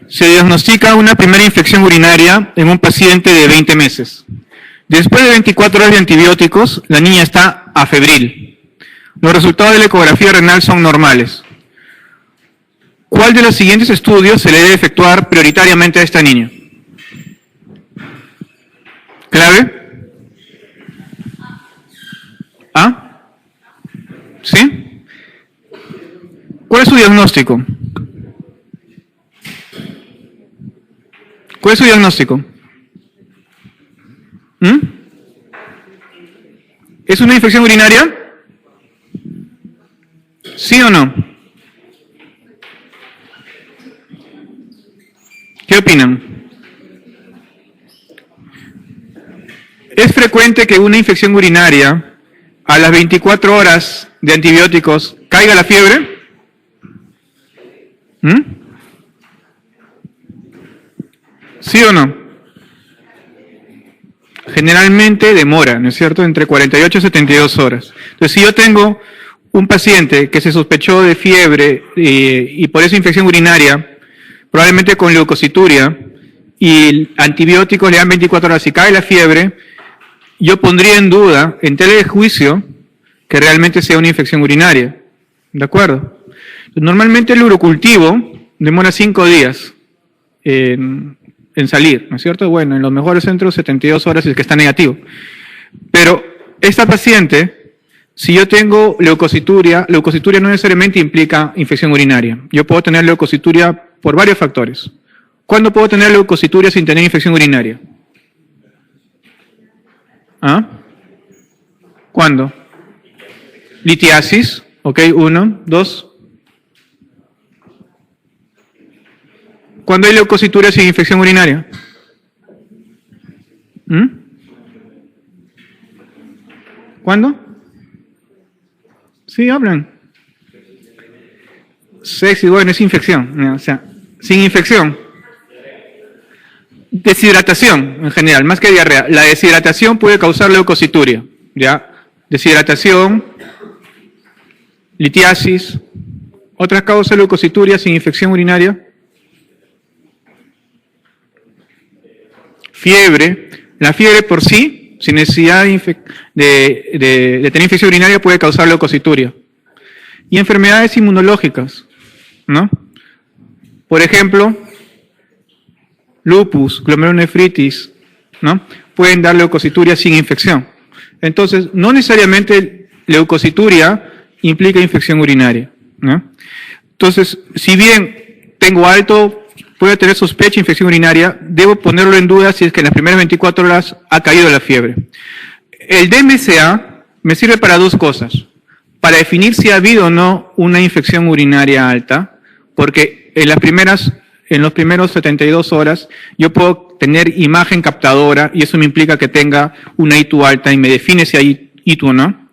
Se diagnostica una primera infección urinaria en un paciente de 20 meses. Después de 24 horas de antibióticos, la niña está afebril. Los resultados de la ecografía renal son normales. ¿Cuál de los siguientes estudios se le debe efectuar prioritariamente a esta niña? ¿Clave? ¿Ah? ¿Sí? ¿Cuál es su diagnóstico? ¿Cuál es su diagnóstico? ¿Es una infección urinaria? ¿Sí o no? ¿Qué opinan? ¿Es frecuente que una infección urinaria a las 24 horas de antibióticos caiga la fiebre? ¿Sí o no? Generalmente demora, ¿no es cierto?, entre 48 y 72 horas. Entonces, si yo tengo un paciente que se sospechó de fiebre y por eso infección urinaria, probablemente con leucocituria, y antibióticos le dan 24 horas y cae la fiebre, yo pondría en duda, en tela de juicio, que realmente sea una infección urinaria. ¿De acuerdo? Normalmente el urocultivo demora 5 días en salir, ¿no es cierto? Bueno, en los mejores centros 72 horas si es que está negativo. Pero esta paciente, si yo tengo leucocituria no necesariamente implica infección urinaria. Yo puedo tener leucocituria por varios factores. ¿Cuándo puedo tener leucocituria sin tener infección urinaria? ¿Ah? ¿Cuándo? Litiasis, ok, 1, 2. ¿Cuándo hay leucocituria sin infección urinaria? ¿Cuándo? Sí, hablan. Sexy, bueno, es infección. O sea, sin infección. Deshidratación, en general, más que diarrea. La deshidratación puede causar leucocituria. ¿Ya? Deshidratación, litiasis. ¿Otras causas de leucocituria sin infección urinaria? Fiebre. La fiebre por sí, sin necesidad de tener infección urinaria, puede causar leucocituria. Y enfermedades inmunológicas, ¿no? Por ejemplo, lupus, glomerulonefritis, ¿no? Pueden dar leucocituria sin infección. Entonces, no necesariamente leucocituria implica infección urinaria, ¿no? Entonces, si bien tengo alto, puede tener sospecha de infección urinaria, debo ponerlo en duda si es que en las primeras 24 horas ha caído la fiebre. El DMCA me sirve para dos cosas. Para definir si ha habido o no una infección urinaria alta, porque en los primeros 72 horas yo puedo tener imagen captadora y eso me implica que tenga una ITU alta y me define si hay ITU o no.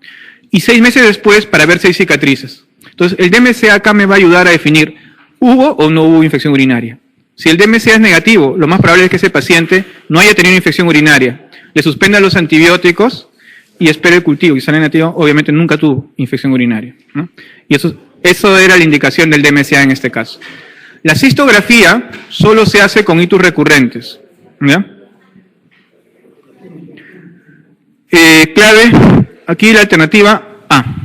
Y 6 meses después para ver si hay cicatrices. Entonces el DMCA acá me va a ayudar a definir ¿hubo o no hubo infección urinaria? Si el DMCA es negativo, lo más probable es que ese paciente no haya tenido infección urinaria. Le suspenda los antibióticos y espere el cultivo. Y si sale negativo, obviamente nunca tuvo infección urinaria, ¿no? Y eso era la indicación del DMCA en este caso. La cistografía solo se hace con ITUs recurrentes, ¿ya? Clave, aquí la alternativa A.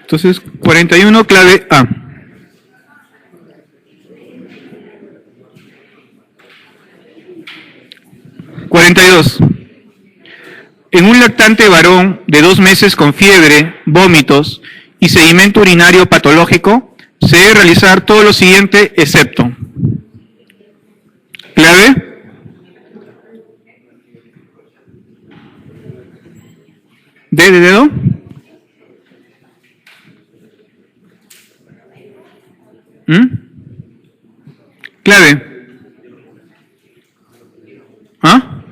Entonces, 41, clave A. (42) En un lactante varón de 2 meses con fiebre, vómitos y sedimento urinario patológico, se debe realizar todo lo siguiente excepto. ¿Clave? ¿D de dedo? Clave. ¿Ah?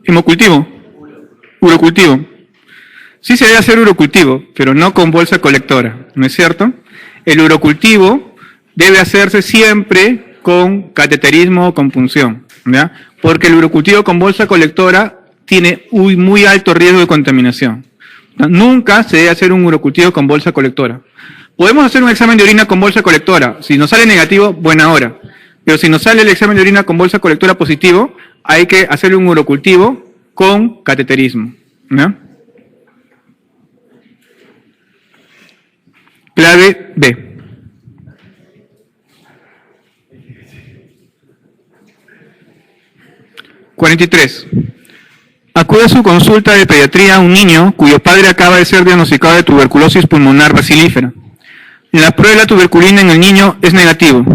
Hemocultivo. Urocultivo. Sí se debe hacer urocultivo, pero no con bolsa colectora, ¿no es cierto? El urocultivo debe hacerse siempre con cateterismo o con punción, ¿ya? Porque el urocultivo con bolsa colectora tiene muy alto riesgo de contaminación. Nunca se debe hacer un urocultivo con bolsa colectora. Podemos hacer un examen de orina con bolsa colectora. Si nos sale negativo, buena hora. Pero si nos sale el examen de orina con bolsa colectora positivo, hay que hacerle un urocultivo con cateterismo, ¿ya? Clave B. (43) Acude a su consulta de pediatría un niño cuyo padre acaba de ser diagnosticado de tuberculosis pulmonar bacilífera. La prueba de la tuberculina en el niño es negativo.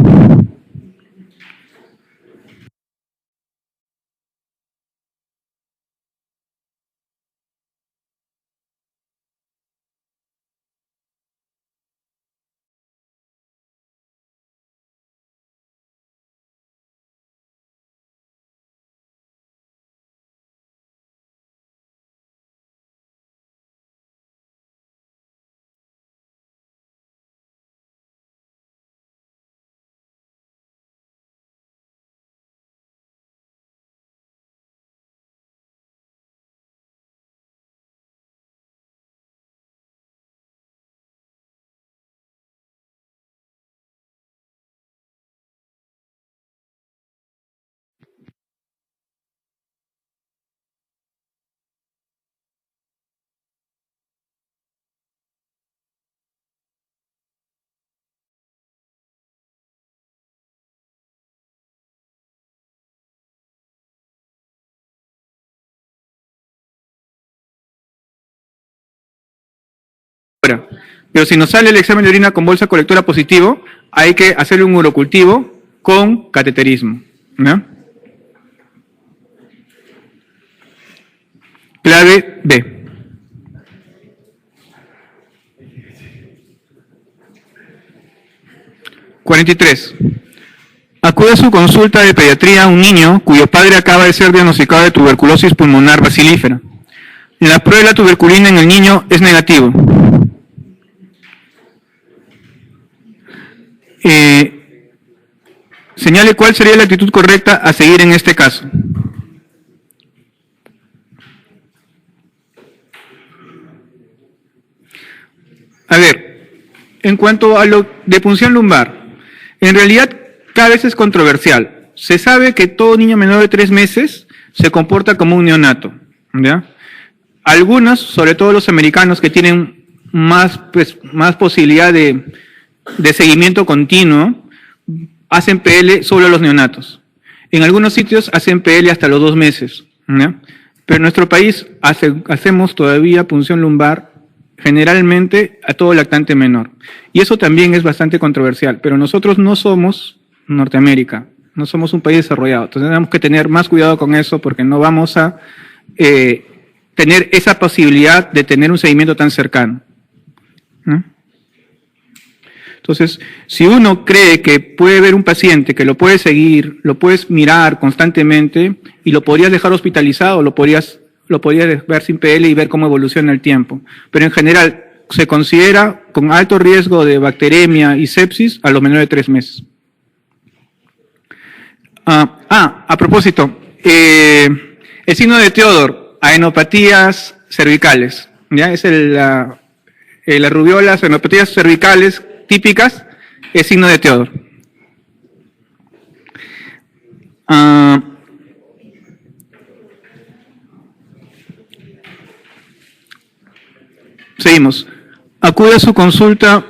Pero si nos sale el examen de orina con bolsa colectora positivo, hay que hacerle un urocultivo con cateterismo, ¿no? Clave B. (43) Acude a su consulta de pediatría un niño cuyo padre acaba de ser diagnosticado de tuberculosis pulmonar bacilífera. La prueba de la tuberculina en el niño es negativo. Señale cuál sería la actitud correcta a seguir en este caso. A ver, en cuanto a lo de punción lumbar, en realidad cada vez es controversial. Se sabe que todo niño menor de 3 meses se comporta como un neonato, ¿ya? Algunos, sobre todo los americanos que tienen más posibilidad de seguimiento continuo, hacen PL solo a los neonatos. En algunos sitios hacen PL hasta los 2 meses, ¿ya? Pero en nuestro país hacemos todavía punción lumbar generalmente a todo lactante menor. Y eso también es bastante controversial, pero nosotros no somos Norteamérica, no somos un país desarrollado. Entonces tenemos que tener más cuidado con eso porque no vamos a tener esa posibilidad de tener un seguimiento tan cercano, ¿no? Entonces, si uno cree que puede ver un paciente, que lo puede seguir, lo puedes mirar constantemente y lo podrías dejar hospitalizado, lo podrías ver sin PL y ver cómo evoluciona el tiempo. Pero en general se considera con alto riesgo de bacteremia y sepsis a los menores de 3 meses. A propósito, el signo de Theodore, aenopatías cervicales, ¿ya? Es la rubiola, aenopatías cervicales típicas, es signo de Theodore. Seguimos. Acude a su consulta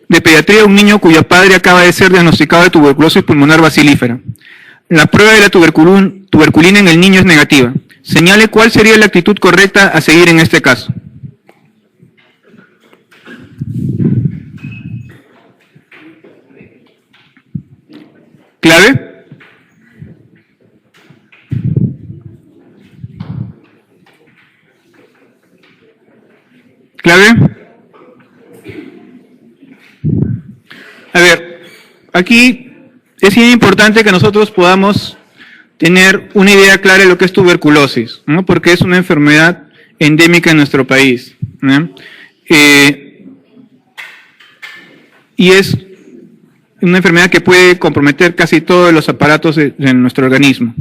de pediatría un niño cuyo padre acaba de ser diagnosticado de tuberculosis pulmonar bacilífera. La prueba de la tuberculina en el niño es negativa. Señale cuál sería la actitud correcta a seguir en este caso. ¿Clave? ¿Clave? A ver, aquí es importante que nosotros podamos tener una idea clara de lo que es tuberculosis, ¿no? Porque es una enfermedad endémica en nuestro país, ¿no? y es una enfermedad que puede comprometer casi todos los aparatos de nuestro organismo.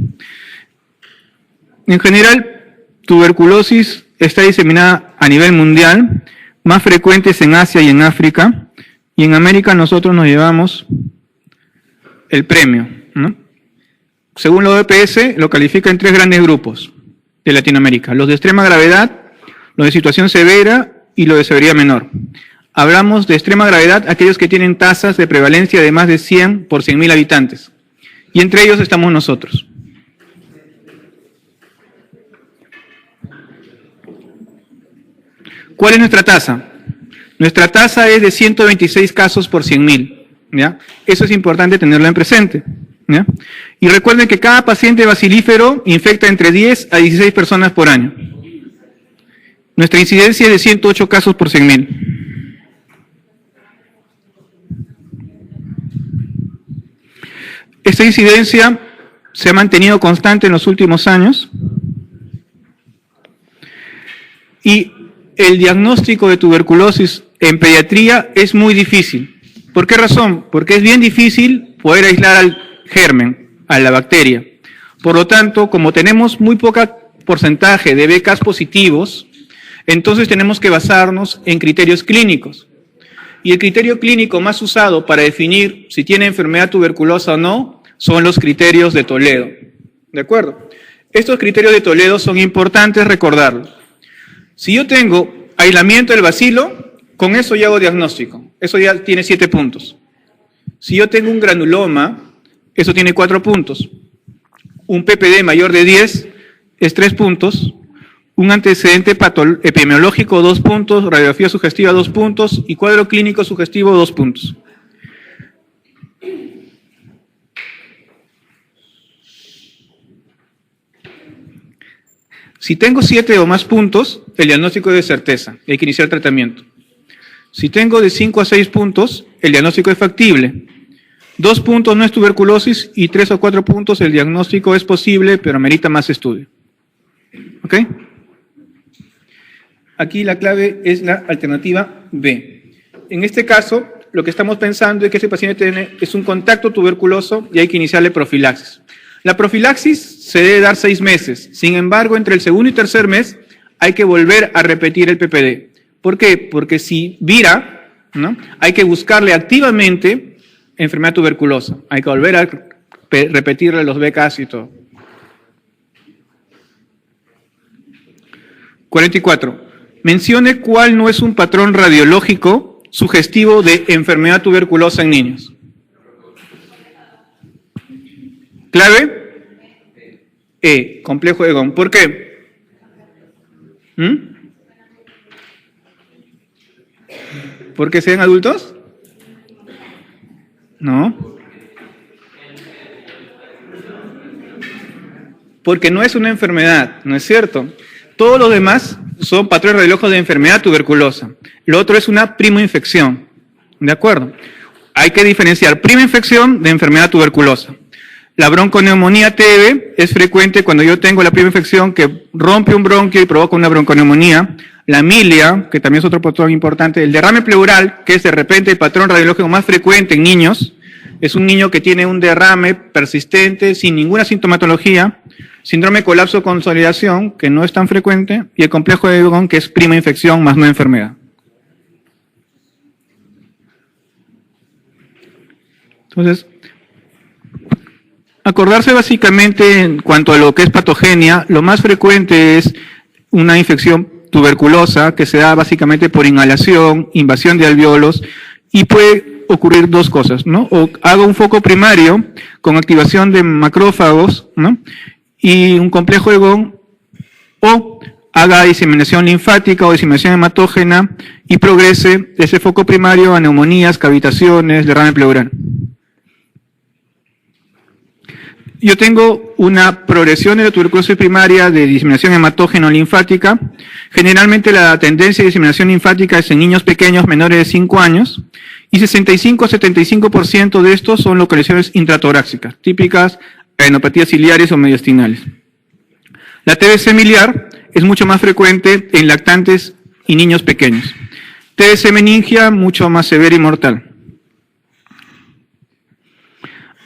En general, tuberculosis está diseminada a nivel mundial, más frecuentes en Asia y en África, y en América nosotros nos llevamos el premio, ¿no? Según la OPS, lo califica en 3 grandes grupos de Latinoamérica: los de extrema gravedad, los de situación severa y los de severidad menor. Hablamos de extrema gravedad aquellos que tienen tasas de prevalencia de más de 100 por 100.000 habitantes, y entre ellos estamos nosotros. ¿Cuál es nuestra tasa? Nuestra tasa es de 126 casos por 100.000, ¿ya? Eso es importante tenerlo en presente, ¿ya? Y recuerden que cada paciente bacilífero infecta entre 10 a 16 personas por año. Nuestra incidencia es de 108 casos por 100.000. Esta incidencia se ha mantenido constante en los últimos años y el diagnóstico de tuberculosis en pediatría es muy difícil. ¿Por qué razón? Porque es bien difícil poder aislar al germen, a la bacteria. Por lo tanto, como tenemos muy poco porcentaje de BK positivos, entonces tenemos que basarnos en criterios clínicos. Y el criterio clínico más usado para definir si tiene enfermedad tuberculosa o no son los criterios de Toledo. ¿De acuerdo? Estos criterios de Toledo son importantes recordarlos. Si yo tengo aislamiento del bacilo, con eso ya hago diagnóstico. Eso ya tiene 7 puntos. Si yo tengo un granuloma, eso tiene 4 puntos. Un PPD mayor de 10 es 3 puntos. Un antecedente epidemiológico, 2 puntos, radiografía sugestiva, 2 puntos, y cuadro clínico sugestivo, 2 puntos. Si tengo 7 o más puntos, el diagnóstico es de certeza, hay que iniciar tratamiento. Si tengo de 5 a 6 puntos, el diagnóstico es factible. 2 puntos no es tuberculosis y 3 o 4 puntos el diagnóstico es posible, pero merita más estudio. ¿Ok? Aquí la clave es la alternativa B. En este caso, lo que estamos pensando es que ese paciente es un contacto tuberculoso y hay que iniciarle profilaxis. La profilaxis se debe dar 6 meses. Sin embargo, entre el segundo y tercer mes hay que volver a repetir el PPD. ¿Por qué? Porque si vira, ¿no?, hay que buscarle activamente enfermedad tuberculosa. Hay que volver a repetirle los BKs y todo. 44. Mencione cuál no es un patrón radiológico sugestivo de enfermedad tuberculosa en niños. ¿Clave? Complejo de Egon. ¿Por qué? ¿Por qué sean adultos? No. Porque no es una enfermedad, ¿no es cierto? Todos los demás son patrones radiológicos de enfermedad tuberculosa. Lo otro es una primoinfección. ¿De acuerdo? Hay que diferenciar primoinfección de enfermedad tuberculosa. La bronconeumonía TB es frecuente cuando yo tengo la primoinfección que rompe un bronquio y provoca una bronconeumonía. La amilia, que también es otro patrón importante. El derrame pleural, que es de repente el patrón radiológico más frecuente en niños. Es un niño que tiene un derrame persistente sin ninguna sintomatología. Síndrome de colapso-consolidación, que no es tan frecuente, y el complejo de Egon, que es prima infección más no enfermedad. Entonces, acordarse básicamente en cuanto a lo que es patogenia, lo más frecuente es una infección tuberculosa que se da básicamente por inhalación, invasión de alvéolos, y puede ocurrir 2 cosas, ¿no? O hago un foco primario con activación de macrófagos, ¿no?, y un complejo de Egon, o haga diseminación linfática o diseminación hematógena y progrese ese foco primario a neumonías, cavitaciones, derrame pleural. Yo tengo una progresión de la tuberculosis primaria de diseminación hematógena o linfática. Generalmente la tendencia de diseminación linfática es en niños pequeños menores de 5 años y 65 a 75% de estos son localizaciones intratorácicas, típicas adenopatías ciliares o mediastinales. La TBC miliar es mucho más frecuente en lactantes y niños pequeños. TBC meningia mucho más severa y mortal.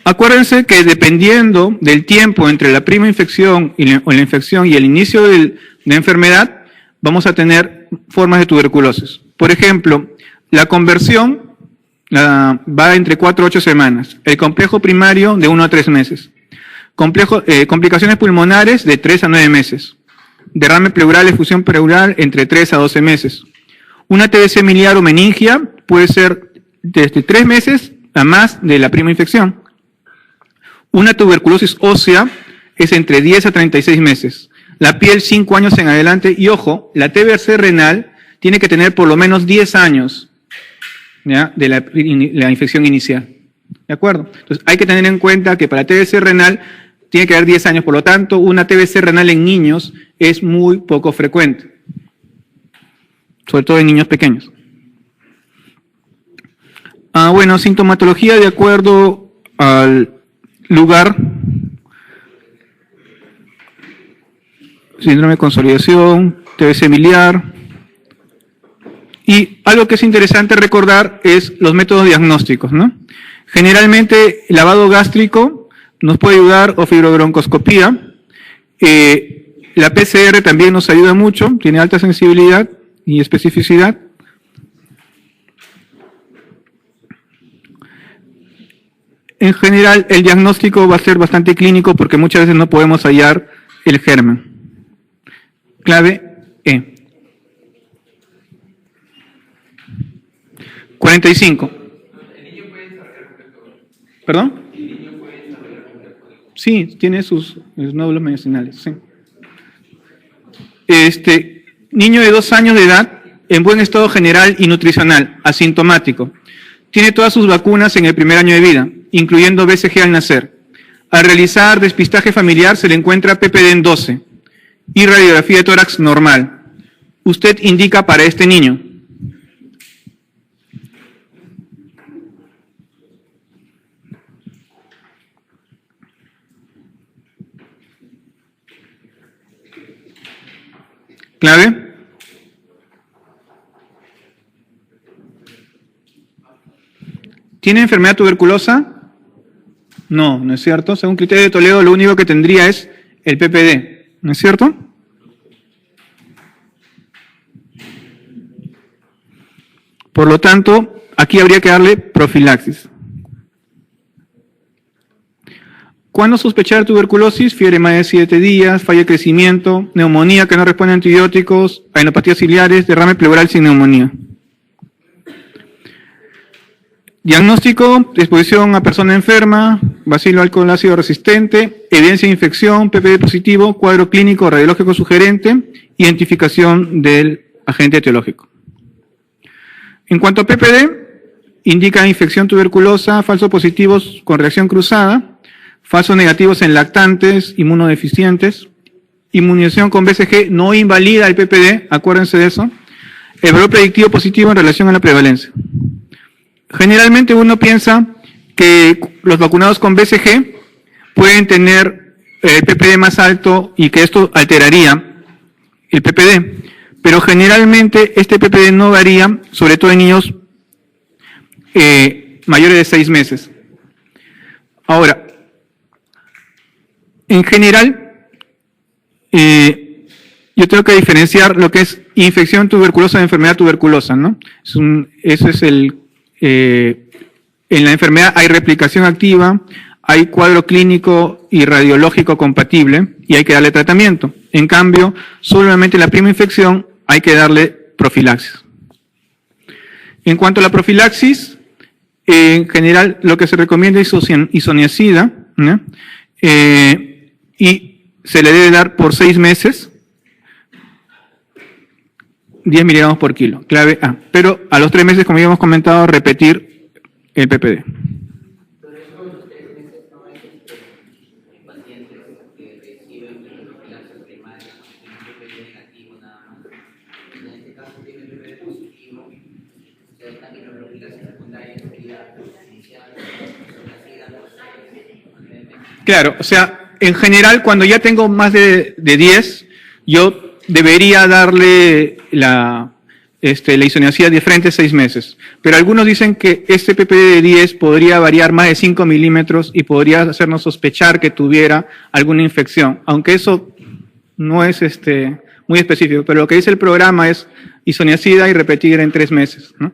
Acuérdense que dependiendo del tiempo entre la prima infección o la infección y el inicio de la enfermedad, vamos a tener formas de tuberculosis. Por ejemplo, la conversión va entre 4 a 8 semanas. El complejo primario de 1 a 3 meses. Complicaciones pulmonares de 3 a 9 meses. Derrame pleural, efusión pleural entre 3 a 12 meses. Una TBC miliar o meningia puede ser desde 3 meses a más de la prima infección. Una tuberculosis ósea es entre 10 a 36 meses. La piel 5 años en adelante. Y ojo, la TBC renal tiene que tener por lo menos 10 años, ¿ya?, de la infección inicial. ¿De acuerdo? Entonces hay que tener en cuenta que para TBC renal tiene que haber 10 años. Por lo tanto, una TBC renal en niños es muy poco frecuente. Sobre todo en niños pequeños. Bueno, sintomatología de acuerdo al lugar. Síndrome de consolidación, TBC miliar. Y algo que es interesante recordar es los métodos diagnósticos, ¿no? Generalmente, lavado gástrico nos puede ayudar, o fibrobroncoscopía. La PCR también nos ayuda mucho, tiene alta sensibilidad y especificidad. En general, el diagnóstico va a ser bastante clínico porque muchas veces no podemos hallar el germen. Clave E. 45. ¿Perdón? Sí, tiene sus nódulos mediastinales, sí. Niño de 2 años de edad, en buen estado general y nutricional, asintomático. Tiene todas sus vacunas en el primer año de vida, incluyendo BCG al nacer. Al realizar despistaje familiar se le encuentra PPD en 12 y radiografía de tórax normal. Usted indica para este niño. ¿Clave? ¿Tiene enfermedad tuberculosa? No, no es cierto. Según criterio de Toledo, lo único que tendría es el PPD. ¿No es cierto? Por lo tanto, aquí habría que darle profilaxis. ¿Cuándo sospechar tuberculosis? Fiebre más de 7 días, falla de crecimiento, neumonía que no responde a antibióticos, adenopatías ciliares, derrame pleural sin neumonía. Diagnóstico, exposición a persona enferma, bacilo alcohol ácido resistente, evidencia de infección, PPD positivo, cuadro clínico radiológico sugerente, identificación del agente etiológico. En cuanto a PPD, indica infección tuberculosa, falsos positivos con reacción cruzada, falsos negativos en lactantes, inmunodeficientes. Inmunización con BCG no invalida el PPD, acuérdense de eso. El valor predictivo positivo en relación a la prevalencia. Generalmente uno piensa que los vacunados con BCG pueden tener el PPD más alto y que esto alteraría el PPD. Pero generalmente este PPD no varía, sobre todo en niños mayores de 6 meses. Ahora, en general, yo tengo que diferenciar lo que es infección tuberculosa de enfermedad tuberculosa, ¿no? Ese es en la enfermedad hay replicación activa, hay cuadro clínico y radiológico compatible y hay que darle tratamiento. En cambio, solamente en la prima infección hay que darle profilaxis. En cuanto a la profilaxis, en general lo que se recomienda es isoniazida, ¿no? Y se le debe dar por 6 meses 10 miligramos por kilo, clave A. Pero a los 3 meses, como ya hemos comentado, repetir el PPD. Claro, o sea, en general, cuando ya tengo más de 10, yo debería darle la isoniazida de frente 6 meses. Pero algunos dicen que este PPD de 10 podría variar más de 5 milímetros y podría hacernos sospechar que tuviera alguna infección, aunque eso no es muy específico, pero lo que dice el programa es isoniazida y repetir en 3 meses, ¿no?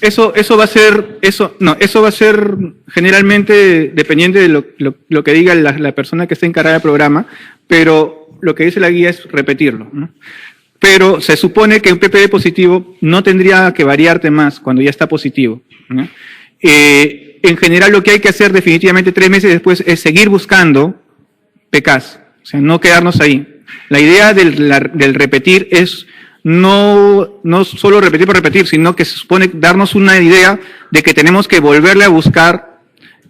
Eso va a ser generalmente dependiente de lo que diga la persona que está encargada del programa, pero lo que dice la guía es repetirlo, ¿no? Pero se supone que un PPD positivo no tendría que variarte más cuando ya está positivo, ¿no? En general lo que hay que hacer definitivamente 3 meses después es seguir buscando PKs, o sea, no quedarnos ahí. La idea del repetir es no solo repetir por repetir, sino que se supone darnos una idea de que tenemos que volverle a buscar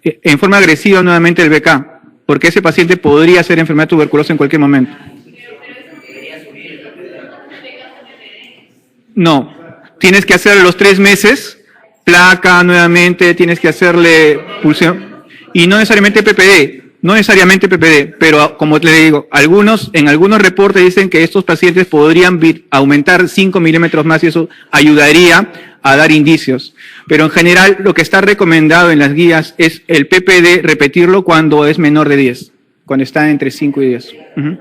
en forma agresiva nuevamente el BK, porque ese paciente podría ser enfermedad tuberculosa en cualquier momento. No, tienes que hacer los 3 meses, placa nuevamente, tienes que hacerle pulsión, y no necesariamente PPD, pero como le digo, en algunos reportes dicen que estos pacientes podrían aumentar 5 milímetros más y eso ayudaría a dar indicios. Pero en general lo que está recomendado en las guías es el PPD repetirlo cuando es menor de 10, cuando está entre 5 y 10. Uh-huh.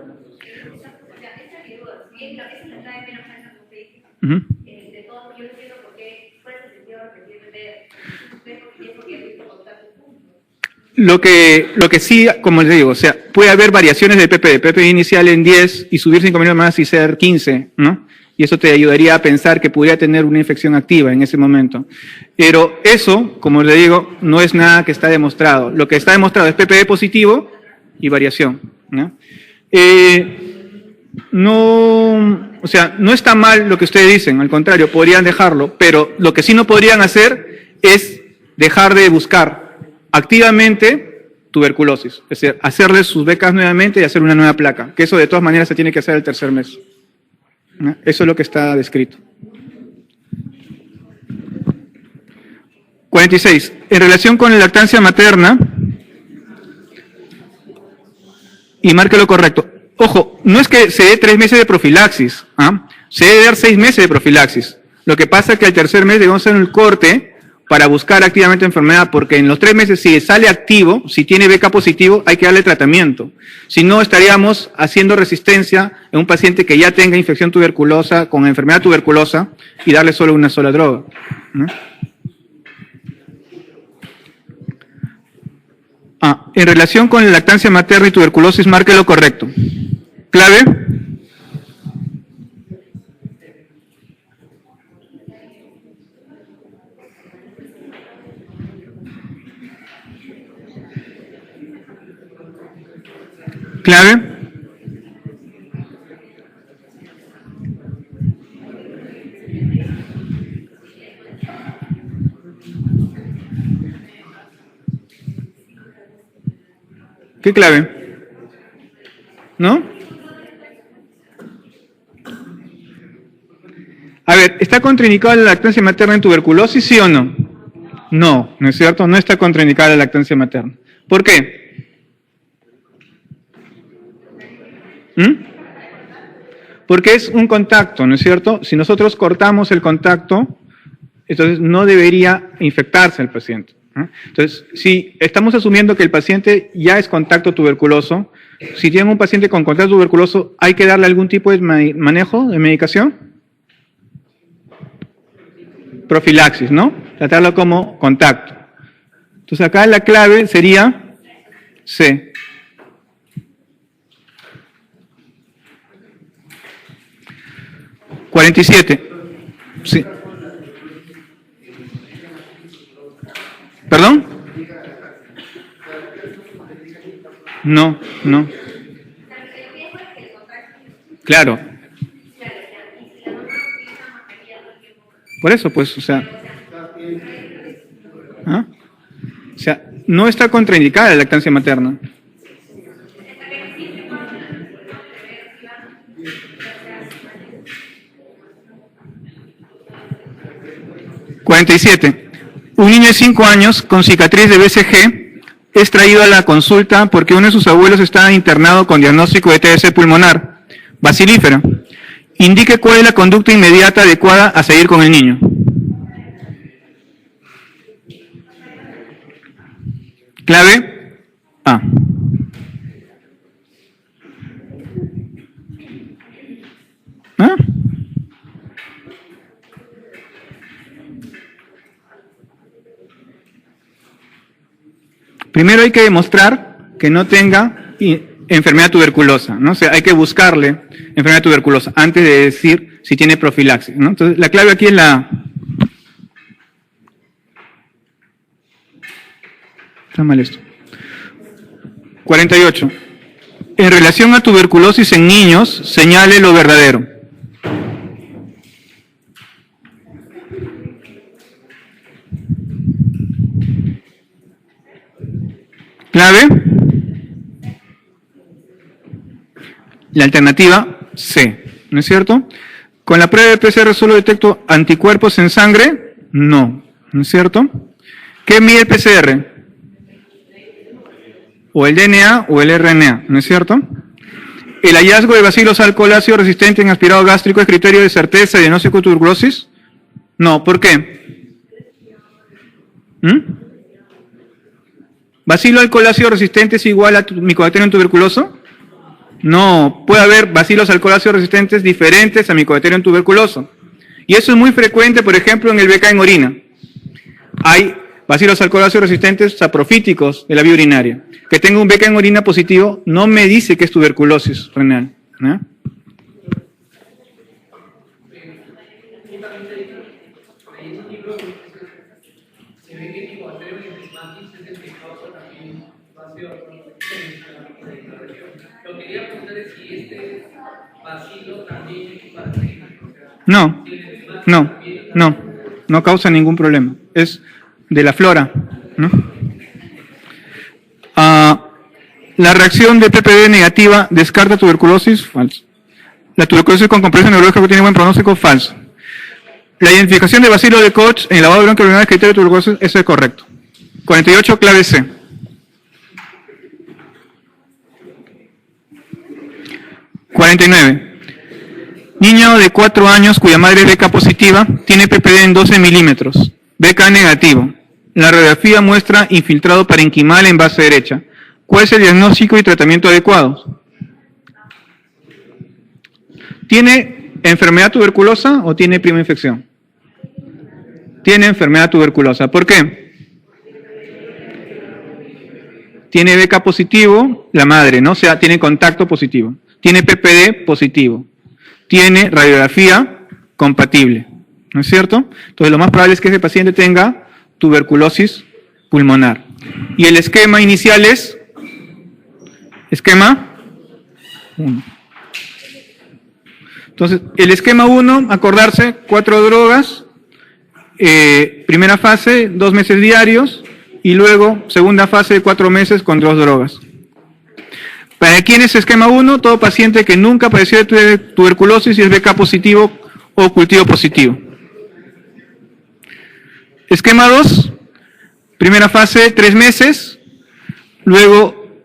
Uh-huh. Lo que sí, como les digo, o sea, puede haber variaciones del PPD inicial en 10 y subir 5 milímetros más y ser 15, ¿no? Y eso te ayudaría a pensar que pudiera tener una infección activa en ese momento. Pero eso, como le digo, no es nada que está demostrado. Lo que está demostrado es PPD positivo y variación, ¿no? O sea, no está mal lo que ustedes dicen, al contrario, podrían dejarlo, pero lo que sí no podrían hacer es dejar de buscar activamente tuberculosis, es decir, hacerle sus becas nuevamente y hacer una nueva placa, que eso de todas maneras se tiene que hacer el tercer mes. ¿No? Eso es lo que está descrito. 46. En relación con la lactancia materna, y marque lo correcto. Ojo, no es que se dé 3 meses de profilaxis, ¿ah? Se debe dar 6 meses de profilaxis. Lo que pasa es que al tercer mes debemos hacer el corte para buscar activamente enfermedad, porque en los 3 meses, si sale activo, si tiene BK positivo, hay que darle tratamiento. Si no, estaríamos haciendo resistencia en un paciente que ya tenga infección tuberculosa, con enfermedad tuberculosa, y darle solo una sola droga, ¿no? En relación con la lactancia materna y tuberculosis, marque lo correcto. Clave. Clave. ¿Qué clave? ¿No? A ver, ¿está contraindicada la lactancia materna en tuberculosis, sí o no? No, ¿no es cierto? No está contraindicada la lactancia materna. ¿Por qué? Porque es un contacto, ¿no es cierto? Si nosotros cortamos el contacto, entonces no debería infectarse el paciente. Entonces, si estamos asumiendo que el paciente ya es contacto tuberculoso, si tienen un paciente con contacto tuberculoso, ¿hay que darle algún tipo de manejo de medicación? Profilaxis, ¿no? Tratarlo como contacto. Entonces, acá la clave sería C. ¿47? Sí. ¿Perdón? No. Claro. Por eso, pues, o sea, no está contraindicada la lactancia materna. (47) Un niño de 5 años con cicatriz de BCG es traído a la consulta porque uno de sus abuelos está internado con diagnóstico de TBC pulmonar, bacilífera, Indique cuál es la conducta inmediata adecuada a seguir con el niño. Clave A. ¿Ah? Primero hay que demostrar que no tenga enfermedad tuberculosa, ¿no? O sea, hay que buscarle enfermedad tuberculosa antes de decir si tiene profilaxis, ¿no? Entonces, la clave aquí es la... Está mal esto. 48. En relación a tuberculosis en niños, señale lo verdadero. Clave. La alternativa C, ¿no es cierto? ¿Con la prueba de PCR solo detecto anticuerpos en sangre? No, ¿no es cierto? ¿Qué mide el PCR? O el DNA o el RNA, ¿no es cierto? ¿El hallazgo de bacilos alcoholáceos resistentes en aspirado gástrico es criterio de certeza de diagnóstico de tuberculosis? No, ¿por qué? ¿Bacilo alcoholáceo resistente es igual a Mycobacterium tuberculoso? No, puede haber bacilos alcoholáceos resistentes diferentes a Mycobacterium tuberculoso. Y eso es muy frecuente, por ejemplo, en el BK en orina. Hay bacilos alcoholáceos resistentes saprofíticos de la vía urinaria. Que tenga un BK en orina positivo no me dice que es tuberculosis renal, ¿no? No causa ningún problema. Es de la flora, ¿no? La reacción de PPD negativa descarta tuberculosis, falso. La tuberculosis con compresión neurológica tiene buen pronóstico, falso. La identificación de bacilo de Koch en lavado bronquial es criterio de tuberculosis, eso es correcto. 48, clave C. Niño de 4 años cuya madre es BK positiva, tiene PPD en 12 milímetros, BK negativo. La radiografía muestra infiltrado parenquimal en base derecha. ¿Cuál es el diagnóstico y tratamiento adecuado? ¿Tiene enfermedad tuberculosa o tiene prima infección? Tiene enfermedad tuberculosa. ¿Por qué? Tiene BK positivo, la madre, ¿no? O sea, tiene contacto positivo. Tiene PPD positivo. Tiene radiografía compatible, ¿no es cierto? Entonces, lo más probable es que ese paciente tenga tuberculosis pulmonar. Y el esquema inicial es esquema 1. Entonces, el esquema 1, acordarse, 4 drogas, primera fase, 2 meses diarios, y luego segunda fase de 4 meses con 2 drogas. ¿Para quién es esquema 1? Todo paciente que nunca padeció de tuberculosis y es BK positivo o cultivo positivo. Esquema 2, primera fase 3 meses, luego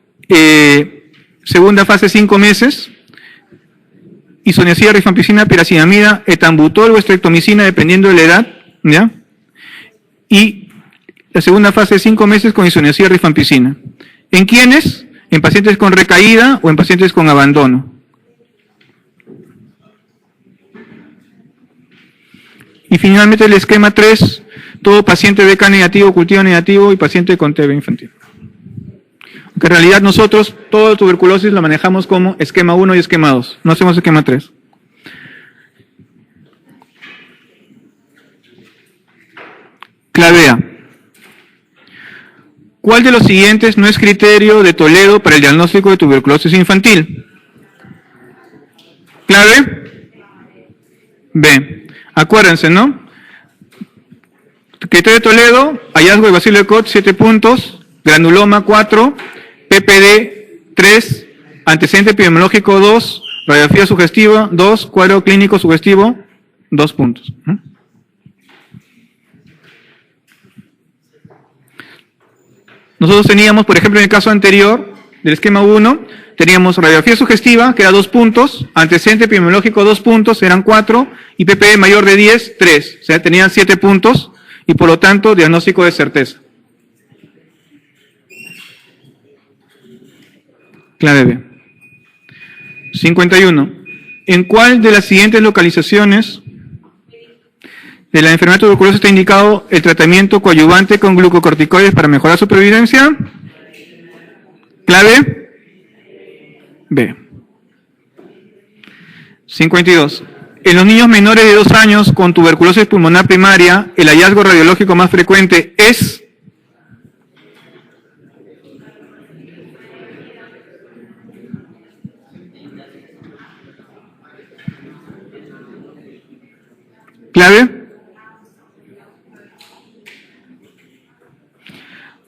segunda fase 5 meses, isoniazida, rifampicina, piracinamida, etambutol o estreptomicina, dependiendo de la edad, ¿ya? Y la segunda fase 5 meses con isoniazida, rifampicina. ¿En quiénes? En pacientes con recaída o en pacientes con abandono. Y finalmente el esquema 3, todo paciente BK negativo, cultivo negativo y paciente con TB infantil. Aunque en realidad nosotros todo tuberculosis lo manejamos como esquema 1 y esquema 2, no hacemos esquema 3. Clave A. ¿Cuál de los siguientes no es criterio de Toledo para el diagnóstico de tuberculosis infantil? Clave B. Acuérdense, ¿no? Criterio de Toledo, hallazgo de bacilo de Koch, 7 puntos, granuloma 4, PPD 3, antecedente epidemiológico 2, radiografía sugestiva 2, cuadro clínico sugestivo 2 puntos. Nosotros teníamos, por ejemplo, en el caso anterior del esquema 1, Teníamos radiografía sugestiva, que era 2 puntos, antecedente epidemiológico 2 puntos, eran 4, y PPE mayor de 10, 3. O sea, tenían 7 puntos, y por lo tanto, diagnóstico de certeza. Clave B. 51. ¿En cuál de las siguientes localizaciones de la enfermedad tuberculosa está indicado el tratamiento coadyuvante con glucocorticoides para mejorar su supervivencia? Clave B. 52. En los niños menores de 2 años con tuberculosis pulmonar primaria, el hallazgo radiológico más frecuente es... ¿Clave?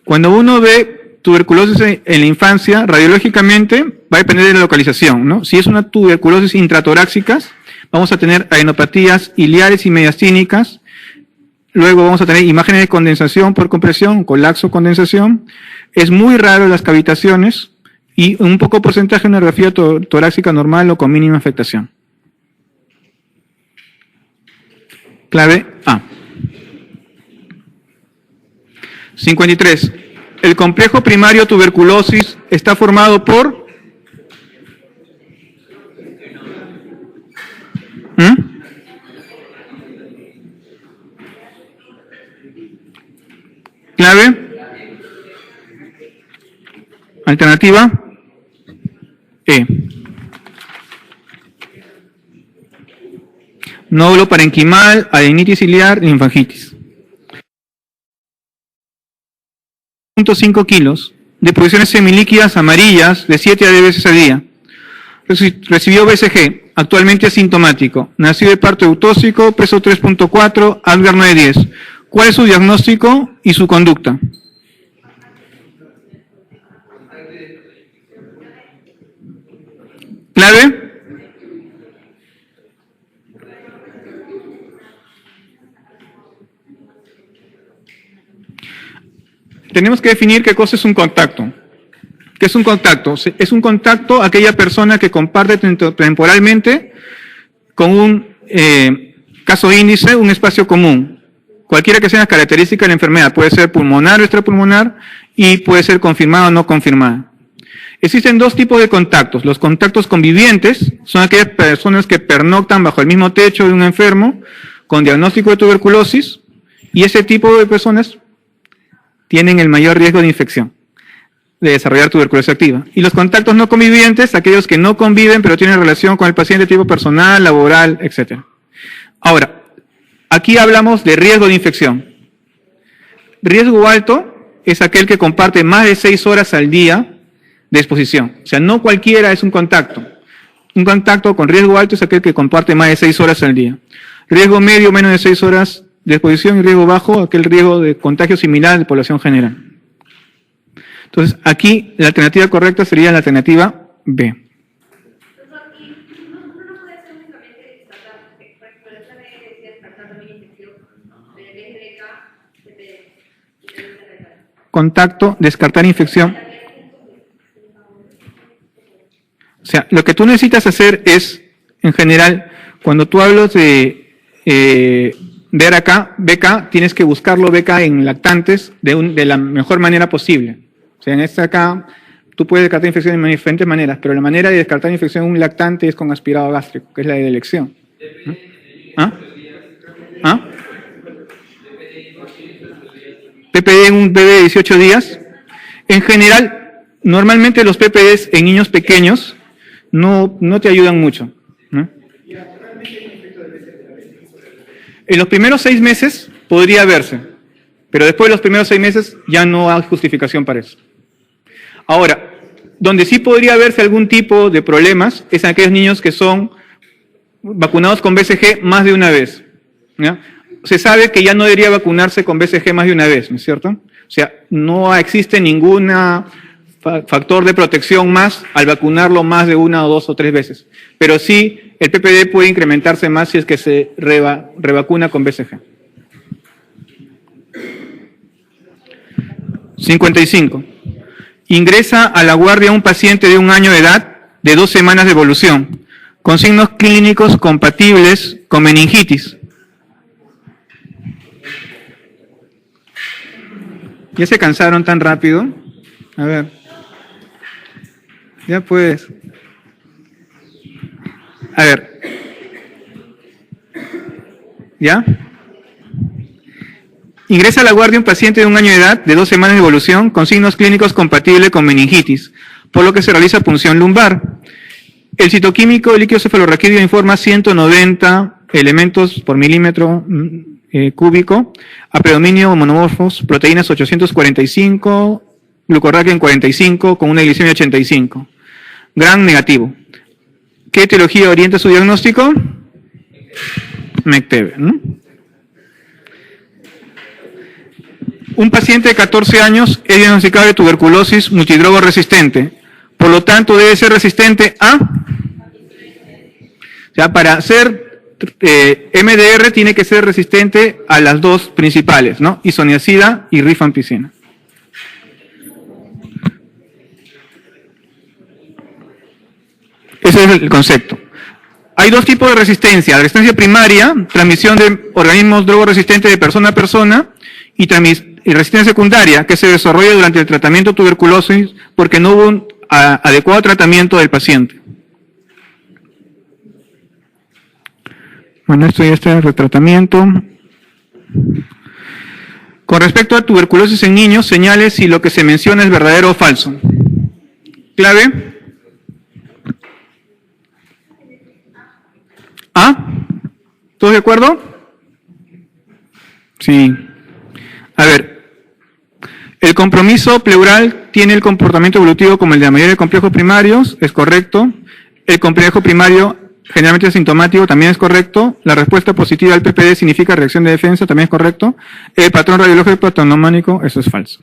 Cuando uno ve tuberculosis en la infancia, radiológicamente va a depender de la localización, ¿no? Si es una tuberculosis intratorácicas, vamos a tener adenopatías iliares y mediastínicas, luego vamos a tener imágenes de condensación por compresión, colapso, condensación. Es muy raro las cavitaciones y un poco porcentaje de una radiografía torácica normal o con mínima afectación. Clave A. 53. El complejo primario tuberculosis está formado por... Clave. Alternativa E. Nódulo parenquimal, adenitis ciliar, linfangitis. 0.5 kilos de posiciones semilíquidas amarillas de 7 a 10 veces al día. Recibió BCG, actualmente asintomático. Nació de parto eutóxico, peso 3.4, Apgar 910. ¿Cuál es su diagnóstico y su conducta? ¿Clave? Tenemos que definir qué cosa es un contacto. ¿Qué es un contacto? Es un contacto aquella persona que comparte temporalmente con un caso índice, un espacio común. Cualquiera que sea la característica de la enfermedad, puede ser pulmonar o extrapulmonar y puede ser confirmada o no confirmada. Existen 2 tipos de contactos. Los contactos convivientes son aquellas personas que pernoctan bajo el mismo techo de un enfermo con diagnóstico de tuberculosis, y ese tipo de personas tienen el mayor riesgo de infección, de desarrollar tuberculosis activa. Y los contactos no convivientes, aquellos que no conviven pero tienen relación con el paciente tipo personal, laboral, etc. Ahora, aquí hablamos de riesgo de infección. Riesgo alto es aquel que comparte más de 6 horas al día de exposición. O sea, no cualquiera es un contacto. Un contacto con riesgo alto es aquel que comparte más de 6 horas al día. Riesgo medio, menos de 6 horas de exposición, y riesgo bajo, aquel riesgo de contagio similar de población general. Entonces, aquí la alternativa correcta sería la alternativa B. Contacto, descartar infección. O sea, lo que tú necesitas hacer es, en general, cuando tú hablas de BK, tienes que buscarlo BK en lactantes de la mejor manera posible. O sea, en esta acá, tú puedes descartar infección de diferentes maneras, pero la manera de descartar infección en un lactante es con aspirado gástrico, que es la de elección. ¿Ah? ¿Ah? PPD en un bebé de 18 días. En general, normalmente los PPDs en niños pequeños no te ayudan mucho, ¿no? En los primeros 6 meses podría verse, pero después de los primeros 6 meses ya no hay justificación para eso. Ahora, donde sí podría verse algún tipo de problemas es en aquellos niños que son vacunados con BCG más de una vez, ¿ya? Se sabe que ya no debería vacunarse con BCG más de una vez, ¿no es cierto? O sea, no existe ningún factor de protección más al vacunarlo más de 1 o 2 o 3 veces. Pero sí, el PPD puede incrementarse más si es que se revacuna con BCG. 55. Ingresa a la guardia un paciente de 1 año de edad de 2 semanas de evolución, con signos clínicos compatibles con meningitis. ¿Ya se cansaron tan rápido? A ver. Ya pues. A ver. ¿Ya? Ingresa a la guardia un paciente de 1 año de edad, de 2 semanas de evolución, con signos clínicos compatibles con meningitis, por lo que se realiza punción lumbar. El citoquímico del líquido cefalorraquídeo informa 190 elementos por milímetro cúbico, a predominio monomorfos, proteínas 845, glucorraquia en 45, con una glicemia 85. Gran negativo. ¿Qué etiología orienta su diagnóstico? MECTEB, ¿no? Un paciente de 14 años es diagnosticado de tuberculosis multidrogo resistente. Por lo tanto, debe ser resistente a... O sea, para ser MDR tiene que ser resistente a las dos principales, ¿no? Isoniazida y rifampicina. Ese es el concepto. Hay dos tipos de resistencia. La resistencia primaria, transmisión de organismos drogoresistentes de persona a persona, y resistencia secundaria, que se desarrolla durante el tratamiento de tuberculosis porque no hubo un adecuado tratamiento del paciente. Bueno, esto ya está en el retratamiento. Con respecto a tuberculosis en niños, señales si lo que se menciona es verdadero o falso. Clave. ¿A? ¿Todos de acuerdo? Sí. A ver, el compromiso pleural tiene el comportamiento evolutivo como el de la mayoría de complejos primarios, es correcto. El complejo primario generalmente asintomático, también es correcto. La respuesta positiva al PPD significa reacción de defensa, también es correcto. El patrón radiológico patognománico, eso es falso.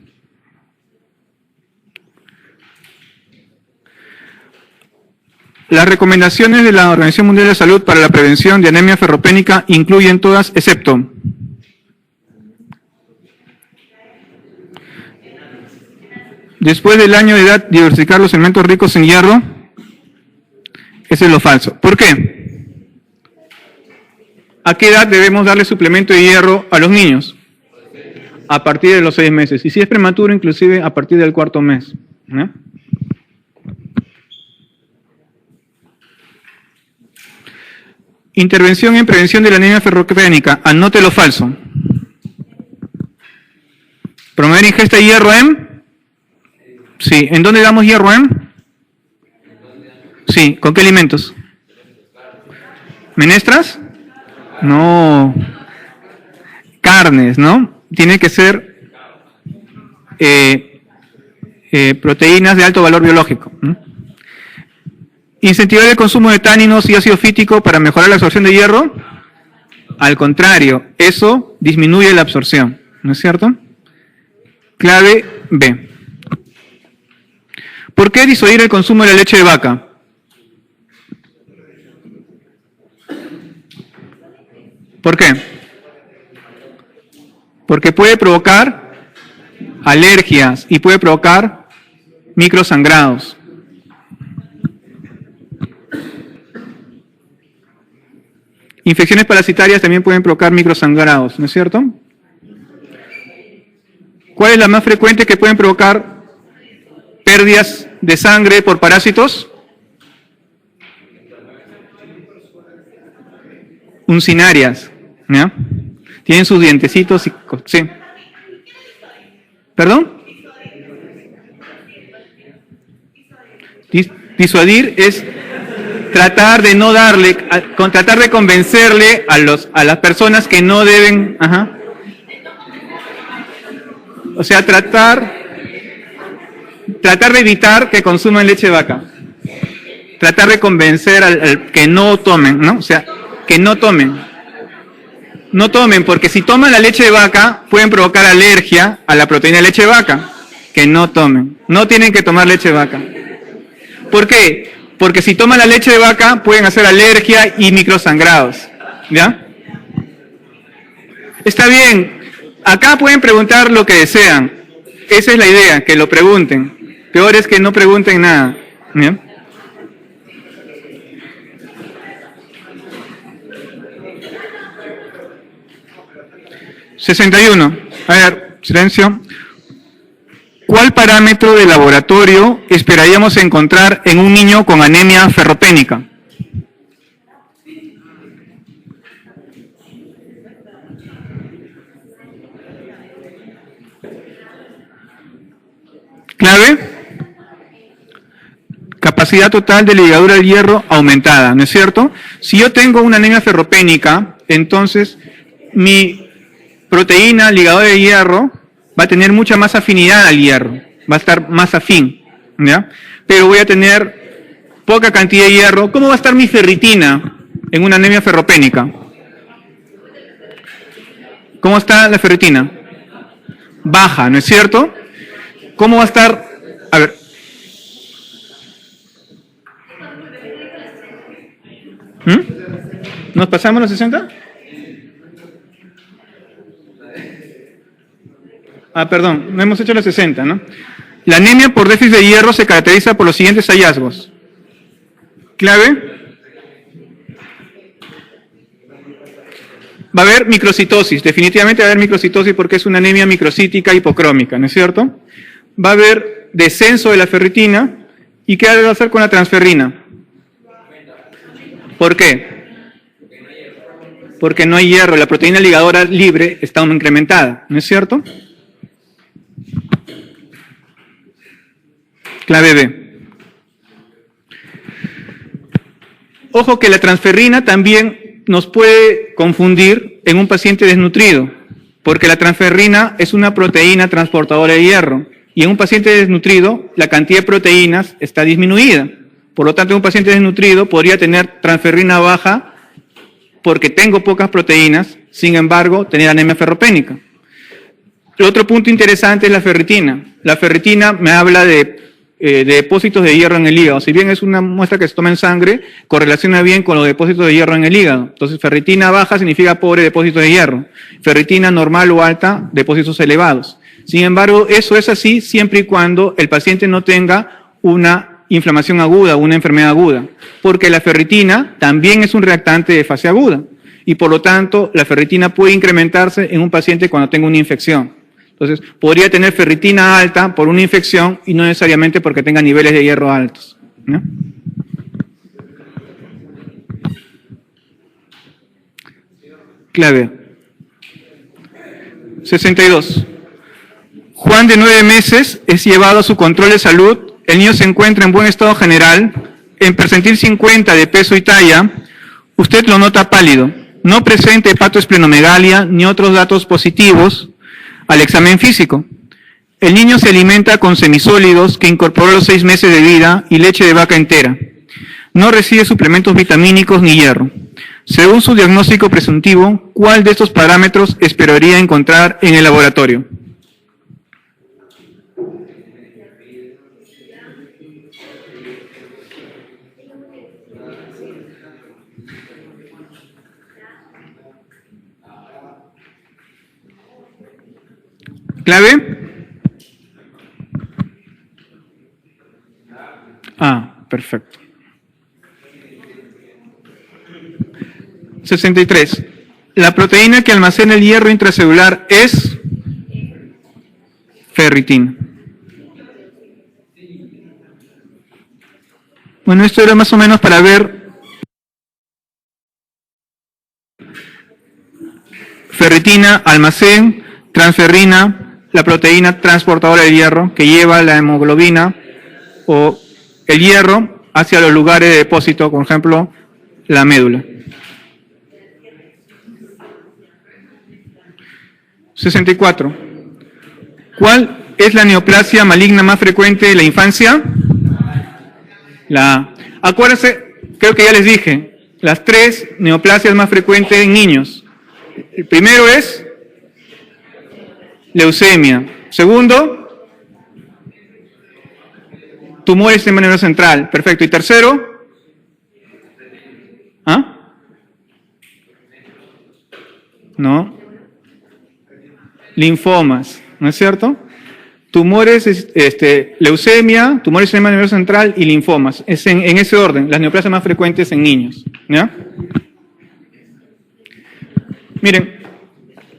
Las recomendaciones de la Organización Mundial de la Salud para la prevención de anemia ferropénica incluyen todas, excepto después del año de edad, diversificar los elementos ricos en hierro. Ese es lo falso. ¿Por qué? ¿A qué edad debemos darle suplemento de hierro a los niños? A partir de los 6 meses. Y si es prematuro, inclusive a partir del 4.º mes. ¿No? Intervención en prevención de la anemia ferropénica. Anote lo falso. Promover ingesta de hierro en... Sí. ¿En dónde damos hierro en? Sí. ¿Con qué alimentos? ¿Menestras? No. Carnes, ¿no? Tiene que ser proteínas de alto valor biológico. ¿Incentivar el consumo de táninos y ácido fítico para mejorar la absorción de hierro? Al contrario, eso disminuye la absorción, ¿no es cierto? Clave B. ¿Por qué disuadir el consumo de la leche de vaca? ¿Por qué? Porque puede provocar alergias y puede provocar microsangrados. Infecciones parasitarias también pueden provocar microsangrados, ¿no es cierto? ¿Cuál es la más frecuente que pueden provocar pérdidas de sangre por parásitos? Uncinarias, ¿ya? Tienen sus dientecitos y... Sí. ¿Perdón? Disuadir es tratar de no darle, tratar de convencerle a las personas que no deben, ajá. O sea, tratar de evitar que consuman leche de vaca. Tratar de convencer al que no tomen, ¿no? O sea, que no tomen. No tomen, porque si toman la leche de vaca, pueden provocar alergia a la proteína de leche de vaca. Que no tomen. No tienen que tomar leche de vaca. ¿Por qué? Porque si toman la leche de vaca, pueden hacer alergia y microsangrados. ¿Ya? Está bien. Acá pueden preguntar lo que desean. Esa es la idea, que lo pregunten. Peor es que no pregunten nada. ¿Ya? ...61... A ver, silencio. ¿Cuál parámetro de laboratorio esperaríamos encontrar en un niño con anemia ferropénica? Clave: capacidad total de ligadura del hierro aumentada, ¿no es cierto? Si yo tengo una anemia ferropénica, entonces mi proteína ligadora de hierro va a tener mucha más afinidad al hierro, va a estar más afín, ¿ya? Pero voy a tener poca cantidad de hierro. ¿Cómo va a estar mi ferritina en una anemia ferropénica? ¿Cómo está la ferritina? Baja, ¿no es cierto? ¿Cómo va a estar? A ver. ¿Nos pasamos los 60? Perdón, no hemos hecho los 60, ¿no? La anemia por déficit de hierro se caracteriza por los siguientes hallazgos. Clave: va a haber microcitosis, definitivamente va a haber microcitosis porque es una anemia microcítica hipocrómica, ¿no es cierto? Va a haber descenso de la ferritina. ¿Y qué va a hacer con la transferrina? ¿Por qué? Porque no hay hierro, la proteína ligadora libre está incrementada, ¿no es cierto? Clave B. Ojo que la transferrina también nos puede confundir en un paciente desnutrido, porque la transferrina es una proteína transportadora de hierro, y en un paciente desnutrido la cantidad de proteínas está disminuida. Por lo tanto, en un paciente desnutrido podría tener transferrina baja porque tengo pocas proteínas, sin embargo, tener anemia ferropénica. El otro punto interesante es la ferritina. La ferritina me habla de depósitos de hierro en el hígado. Si bien es una muestra que se toma en sangre, correlaciona bien con los depósitos de hierro en el hígado. Entonces, ferritina baja significa pobre depósito de hierro. Ferritina normal o alta, depósitos elevados. Sin embargo, eso es así siempre y cuando el paciente no tenga una inflamación aguda, una enfermedad aguda, porque la ferritina también es un reactante de fase aguda y por lo tanto la ferritina puede incrementarse en un paciente cuando tenga una infección. Entonces, podría tener ferritina alta por una infección y no necesariamente porque tenga niveles de hierro altos, ¿no? Clave. 62. Juan, de 9 meses, es llevado a su control de salud. El niño se encuentra en buen estado general, en percentil 50 de peso y talla. Usted lo nota pálido. No presenta hepatoesplenomegalia ni otros datos positivos al examen físico. El niño se alimenta con semisólidos que incorporó a los 6 meses de vida y leche de vaca entera. No recibe suplementos vitamínicos ni hierro. Según su diagnóstico presuntivo, ¿cuál de estos parámetros esperaría encontrar en el laboratorio? ¿Clave? Perfecto. 63. La proteína que almacena el hierro intracelular es ferritina. Bueno, esto era más o menos para ver ferritina, almacén, transferrina, la proteína transportadora de hierro que lleva la hemoglobina o el hierro hacia los lugares de depósito, por ejemplo, la médula. 64. ¿Cuál es la neoplasia maligna más frecuente de la infancia? La A. Acuérdense, creo que ya les dije, las 3 neoplasias más frecuentes en niños. El primero es leucemia. Segundo, tumores del sistema nervioso central. Perfecto. Y tercero, no, linfomas, ¿no es cierto? tumores, leucemia, tumores del sistema nervioso central y linfomas. Es en ese orden, las neoplasias más frecuentes en niños. ¿Ya? Miren,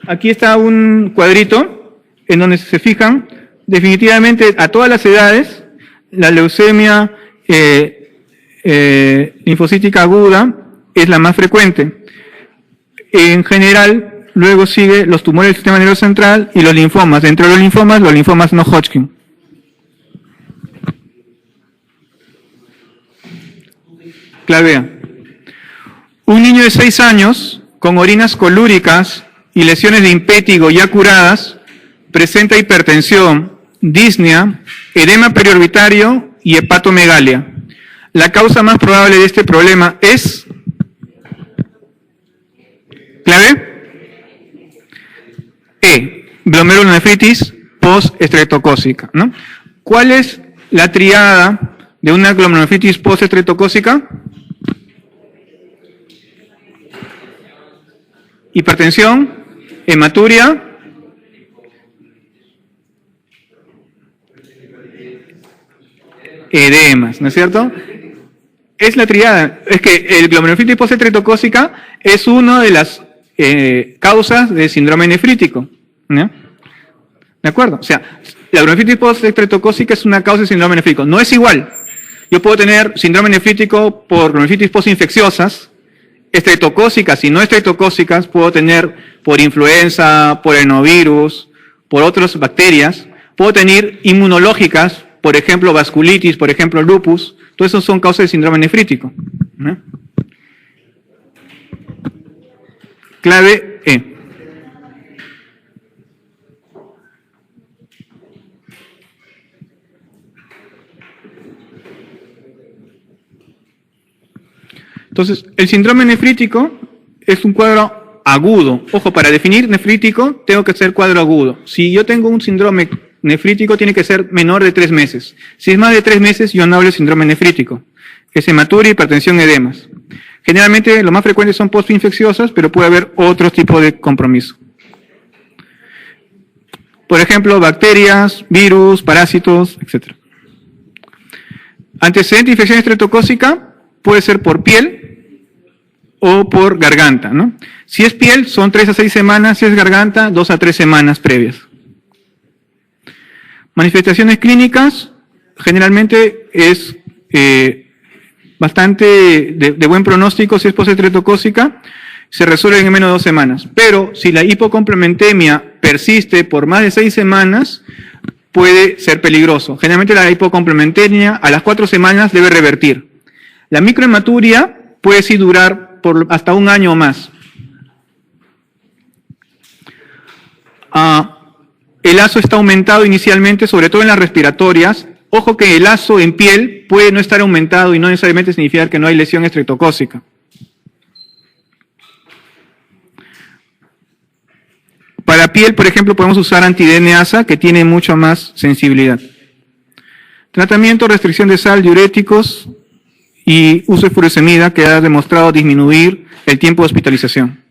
aquí está un cuadrito en donde se fijan definitivamente a todas las edades, la leucemia linfocítica aguda es la más frecuente. En general, luego sigue los tumores del sistema nervioso central y los linfomas. Dentro de los linfomas no Hodgkin. Clave A. Un niño de 6 años con orinas colúricas y lesiones de impétigo ya curadas presenta hipertensión, disnea, edema periorbitario y hepatomegalia. La causa más probable de este problema es... ¿Clave? Glomerulonefritis post-estreptocócica, ¿no? ¿Cuál es la triada de una glomerulonefritis post-estreptocócica? Hipertensión, hematuria, edemas, ¿no es cierto? Es la triada. Es que el glomerulonefritis post-estreptocócica es una de las causas de síndrome nefrítico, ¿no? ¿De acuerdo? O sea, la glomerulonefritis post-estreptocócica es una causa de síndrome nefrítico. No es igual. Yo puedo tener síndrome nefrítico por glomerulonefritis postinfecciosas, estreptocócicas y no estreptocócicas, puedo tener por influenza, por enovirus, por otras bacterias, puedo tener inmunológicas, por ejemplo vasculitis, por ejemplo lupus, todo eso son causas de síndrome nefrítico, ¿no? Clave E. Entonces, el síndrome nefrítico es un cuadro agudo. Ojo, para definir nefrítico tengo que ser cuadro agudo. Si yo tengo un síndrome nefrítico, tiene que ser menor de 3 meses. Si es más de 3 meses, yo no hablo de síndrome nefrítico. Es hematuria, hipertensión, edemas. Generalmente, lo más frecuente son postinfecciosas, pero puede haber otro tipo de compromiso. Por ejemplo, bacterias, virus, parásitos, etc. Antecedente de infección estreptocócica puede ser por piel o por garganta, ¿no? Si es piel, son 3 a 6 semanas, si es garganta, 2 a 3 semanas previas. Manifestaciones clínicas, generalmente es bastante de buen pronóstico si es postestreptocócica, se resuelven en menos de 2 semanas. Pero si la hipocomplementemia persiste por más de 6 semanas, puede ser peligroso. Generalmente la hipocomplementemia a las 4 semanas debe revertir. La microhematuria puede sí durar por hasta 1 año o más. El ASO está aumentado inicialmente, sobre todo en las respiratorias. Ojo que el ASO en piel puede no estar aumentado y no necesariamente significa que no hay lesión estreptocócica. Para piel, por ejemplo, podemos usar anti-DNAsa, que tiene mucha más sensibilidad. Tratamiento, restricción de sal, diuréticos y uso de furosemida, que ha demostrado disminuir el tiempo de hospitalización.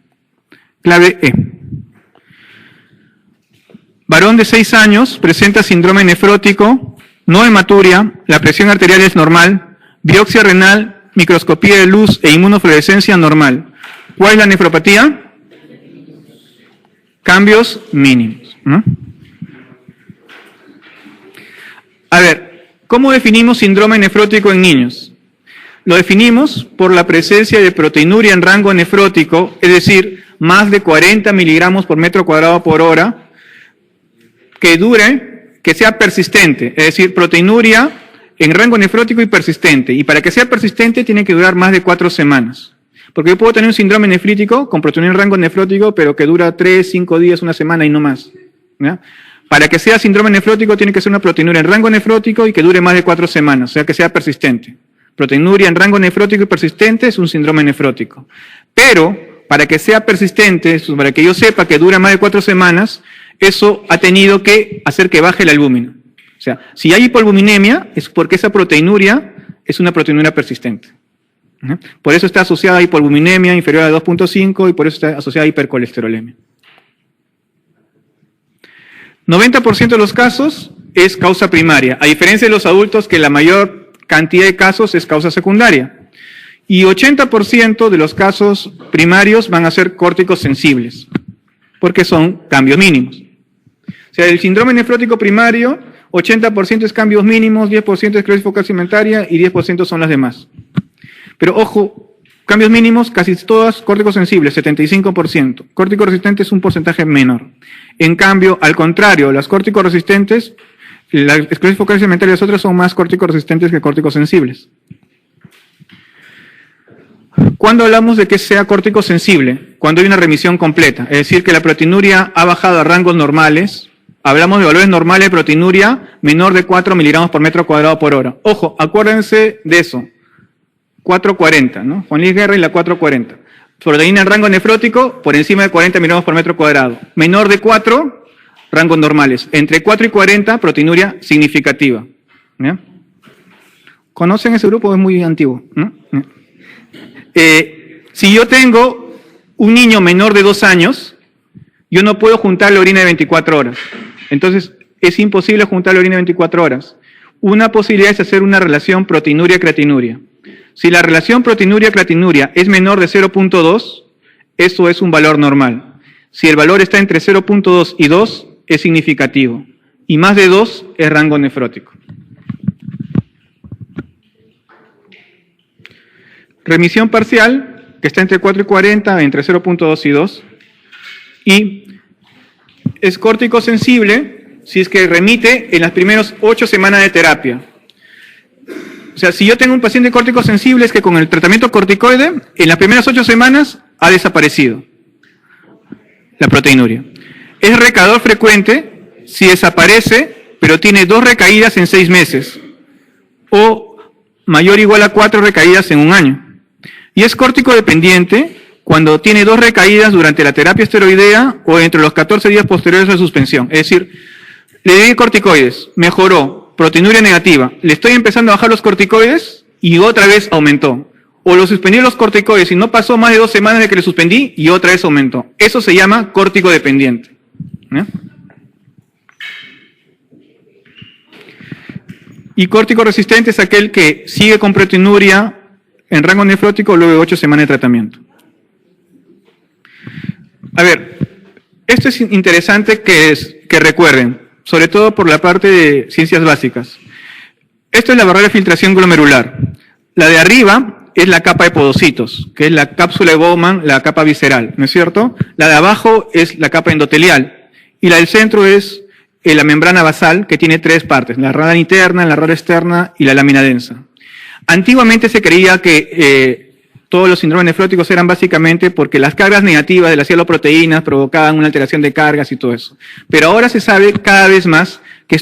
Clave E. Varón de 6 años presenta síndrome nefrótico, no hematuria, la presión arterial es normal, biopsia renal, microscopía de luz e inmunofluorescencia normal. ¿Cuál es la nefropatía? Cambios mínimos, ¿no? A ver, ¿cómo definimos síndrome nefrótico en niños? Lo definimos por la presencia de proteinuria en rango nefrótico, es decir, más de 40 miligramos por metro cuadrado por hora, que sea persistente, es decir, proteinuria en rango nefrótico y persistente. Y para que sea persistente tiene que durar más de 4 semanas. Porque yo puedo tener un síndrome nefrítico con proteinuria en rango nefrótico, pero que dura 3, 5 días, 1 semana y no más, ¿ya? Para que sea síndrome nefrótico tiene que ser una proteinuria en rango nefrótico y que dure más de 4 semanas, o sea que sea persistente. Proteinuria en rango nefrótico y persistente es un síndrome nefrótico. Pero para que sea persistente, para que yo sepa que dura más de 4 semanas, eso ha tenido que hacer que baje la albúmina. O sea, si hay hipoalbuminemia, es porque esa proteinuria es una proteinuria persistente. Por eso está asociada a hipoalbuminemia inferior a 2.5 y por eso está asociada a hipercolesterolemia. 90% de los casos es causa primaria, a diferencia de los adultos que la mayor cantidad de casos es causa secundaria. Y 80% de los casos primarios van a ser córticos sensibles, porque son cambios mínimos. O sea, el síndrome nefrótico primario, 80% es cambios mínimos, 10% es esclerosis focal segmentaria y 10% son las demás. Pero ojo, cambios mínimos, casi todas córticos sensibles, 75%. Córticos resistentes un porcentaje menor. En cambio, al contrario, las córticos resistentes, la esclerosis focal segmentaria y las otras son más córticos resistentes que córticos sensibles. ¿Cuándo hablamos de que sea córtico sensible? Cuando hay una remisión completa, es decir, que la proteinuria ha bajado a rangos normales. Hablamos de valores normales de proteinuria menor de 4 miligramos por metro cuadrado por hora. Ojo, acuérdense de eso. 440, ¿no? Juan Luis Guerra y la 440. Proteína en rango nefrótico por encima de 40 miligramos por metro cuadrado. Menor de 4, rangos normales. Entre 4 y 40, proteinuria significativa. ¿Ya? ¿Conocen ese grupo? Es muy antiguo, ¿no? Si yo tengo un niño menor de 2 años, yo no puedo juntar la orina de 24 horas. Entonces, es imposible juntar la orina de 24 horas. Una posibilidad es hacer una relación proteinuria-creatinuria. Si la relación proteinuria-creatinuria es menor de 0.2, eso es un valor normal. Si el valor está entre 0.2 y 2, es significativo. Y más de 2 es rango nefrótico. Remisión parcial, que está entre 4 y 40, entre 0.2 y 2. Y es córtico sensible si es que remite en las primeras 8 semanas de terapia. O sea, si yo tengo un paciente córtico sensible, es que con el tratamiento corticoide, en las primeras 8 semanas ha desaparecido la proteinuria. Es recaidor frecuente si desaparece, pero tiene 2 recaídas en 6 meses, o mayor o igual a 4 recaídas en un año. Y es córtico dependiente cuando tiene 2 recaídas durante la terapia esteroidea o entre los 14 días posteriores a la suspensión. Es decir, le di corticoides, mejoró, proteinuria negativa, le estoy empezando a bajar los corticoides y otra vez aumentó. O lo suspendí los corticoides y no pasó más de 2 semanas de que le suspendí y otra vez aumentó. Eso se llama córtico dependiente. ¿Eh? Y córtico resistente es aquel que sigue con proteinuria en rango nefrótico luego de 8 semanas de tratamiento. A ver, esto es interesante que recuerden, sobre todo por la parte de ciencias básicas. Esto es la barrera de filtración glomerular. La de arriba es la capa de podocitos, que es la cápsula de Bowman, la capa visceral, ¿no es cierto? La de abajo es la capa endotelial y la del centro es la membrana basal, que tiene 3 partes, la rada interna, la rada externa y la lámina densa. Antiguamente se creía que todos los síndromes nefróticos eran básicamente porque las cargas negativas de las cialoproteínas provocaban una alteración de cargas y todo eso. Pero ahora se sabe cada vez más que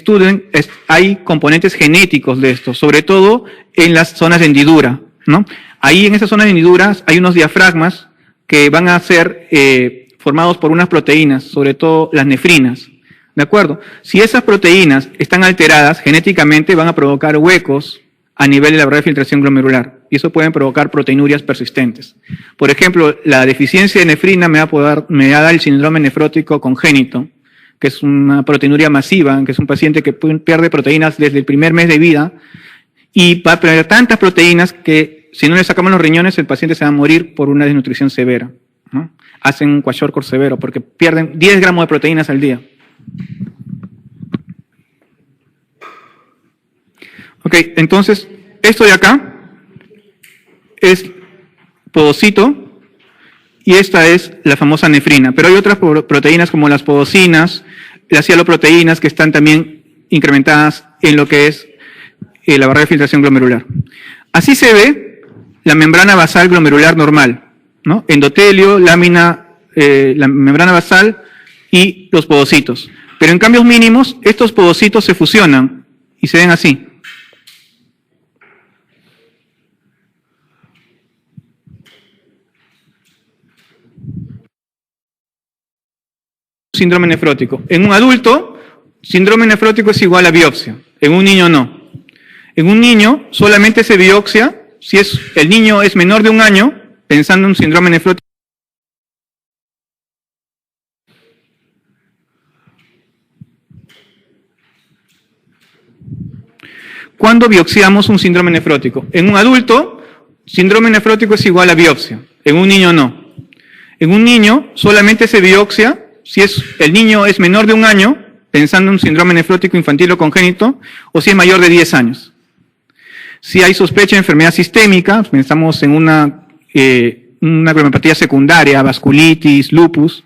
hay componentes genéticos de esto, sobre todo en las zonas de hendidura, ¿no? Ahí en esas zonas de hendiduras hay unos diafragmas que van a ser formados por unas proteínas, sobre todo las nefrinas, ¿de acuerdo? Si esas proteínas están alteradas genéticamente van a provocar huecos a nivel de la barrera de filtración glomerular, y eso pueden provocar proteinurias persistentes. Por ejemplo, la deficiencia de nefrina me va a dar el síndrome nefrótico congénito, que es una proteinuria masiva, que es un paciente que pierde proteínas desde el primer mes de vida, y va a perder tantas proteínas que si no le sacamos los riñones, el paciente se va a morir por una desnutrición severa, ¿no? Hacen un kwashiorkor severo, porque pierden 10 gramos de proteínas al día. Ok, entonces, esto de acá es podocito y esta es la famosa nefrina. Pero hay otras proteínas como las podocinas, las cialoproteínas que están también incrementadas en lo que es la barrera de filtración glomerular. Así se ve la membrana basal glomerular normal, ¿no? Endotelio, lámina, la membrana basal y los podocitos. Pero en cambios mínimos, estos podocitos se fusionan y se ven así. Síndrome nefrótico. En un adulto, síndrome nefrótico es igual a biopsia. En un niño no. En un niño solamente se biopsia si el niño es menor de 1 año, pensando en un síndrome nefrótico. ¿Cuándo biopsiamos un síndrome nefrótico? En un adulto, síndrome nefrótico es igual a biopsia. En un niño no. En un niño solamente se biopsia si el niño es menor de 1 año, pensando en un síndrome nefrótico infantil o congénito, o si es mayor de 10 años. Si hay sospecha de enfermedad sistémica, pensamos en una glomerulopatía secundaria, vasculitis, lupus.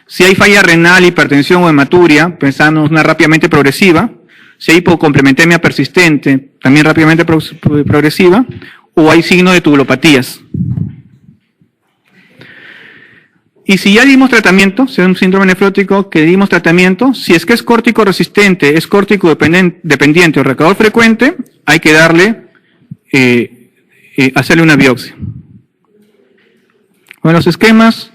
Si hay falla renal, hipertensión o hematuria, pensamos en una rápidamente progresiva. Si hay hipocomplementemia persistente, también rápidamente progresiva. O hay signos de tubulopatías. Y si ya dimos tratamiento, si es un síndrome nefrótico que dimos tratamiento, si es que es córtico resistente, es córtico dependiente o recador frecuente, hay que hacerle una biopsia. Bueno, los esquemas,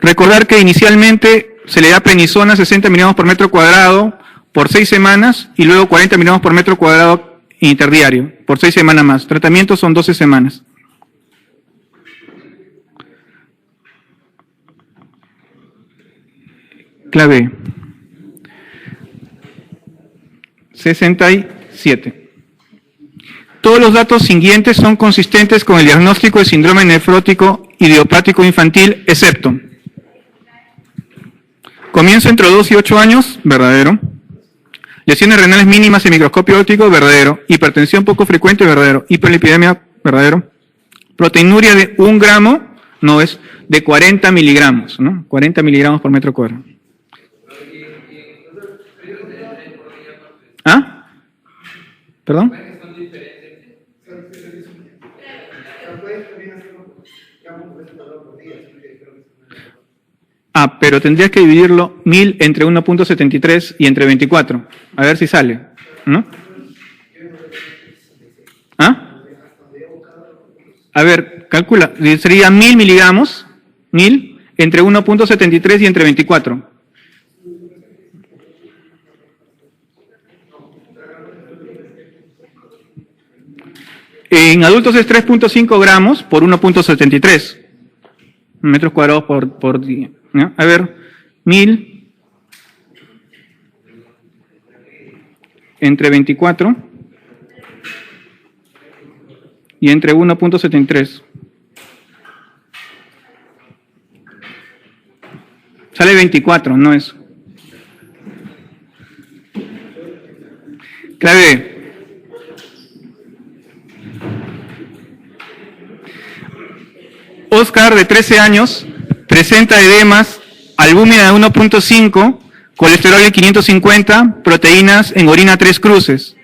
recordar que inicialmente se le da prednisona 60 miligramos por metro cuadrado por 6 semanas y luego 40 miligramos por metro cuadrado interdiario por 6 semanas más. Tratamientos son 12 semanas. Clave 67. Todos los datos siguientes son consistentes con el diagnóstico de síndrome nefrótico idiopático infantil, excepto comienzo entre 2 y 8 años, verdadero. Lesiones renales mínimas en microscopio óptico, verdadero. Hipertensión poco frecuente, verdadero. Hiperlipidemia, verdadero. Proteinuria de 1 gramo, no, es de 40 miligramos, ¿no? 40 miligramos por metro cuadrado. ¿Ah? ¿Perdón? Ah, pero tendrías que dividirlo 1000 entre 1.73 y entre 24. A ver si sale, ¿no? ¿Ah? A ver, calcula. Sería 1000 miligramos, 1000 entre 1.73 y entre 24. En adultos es 3.5 gramos por 1.73 metros cuadrados por día, ¿no? A ver, 1000 entre 24 y entre 1.73. Sale 24, no es. Clave. Oscar, de 13 años, presenta edemas, albúmina de 1.5, colesterol de 550, proteínas en orina 3 cruces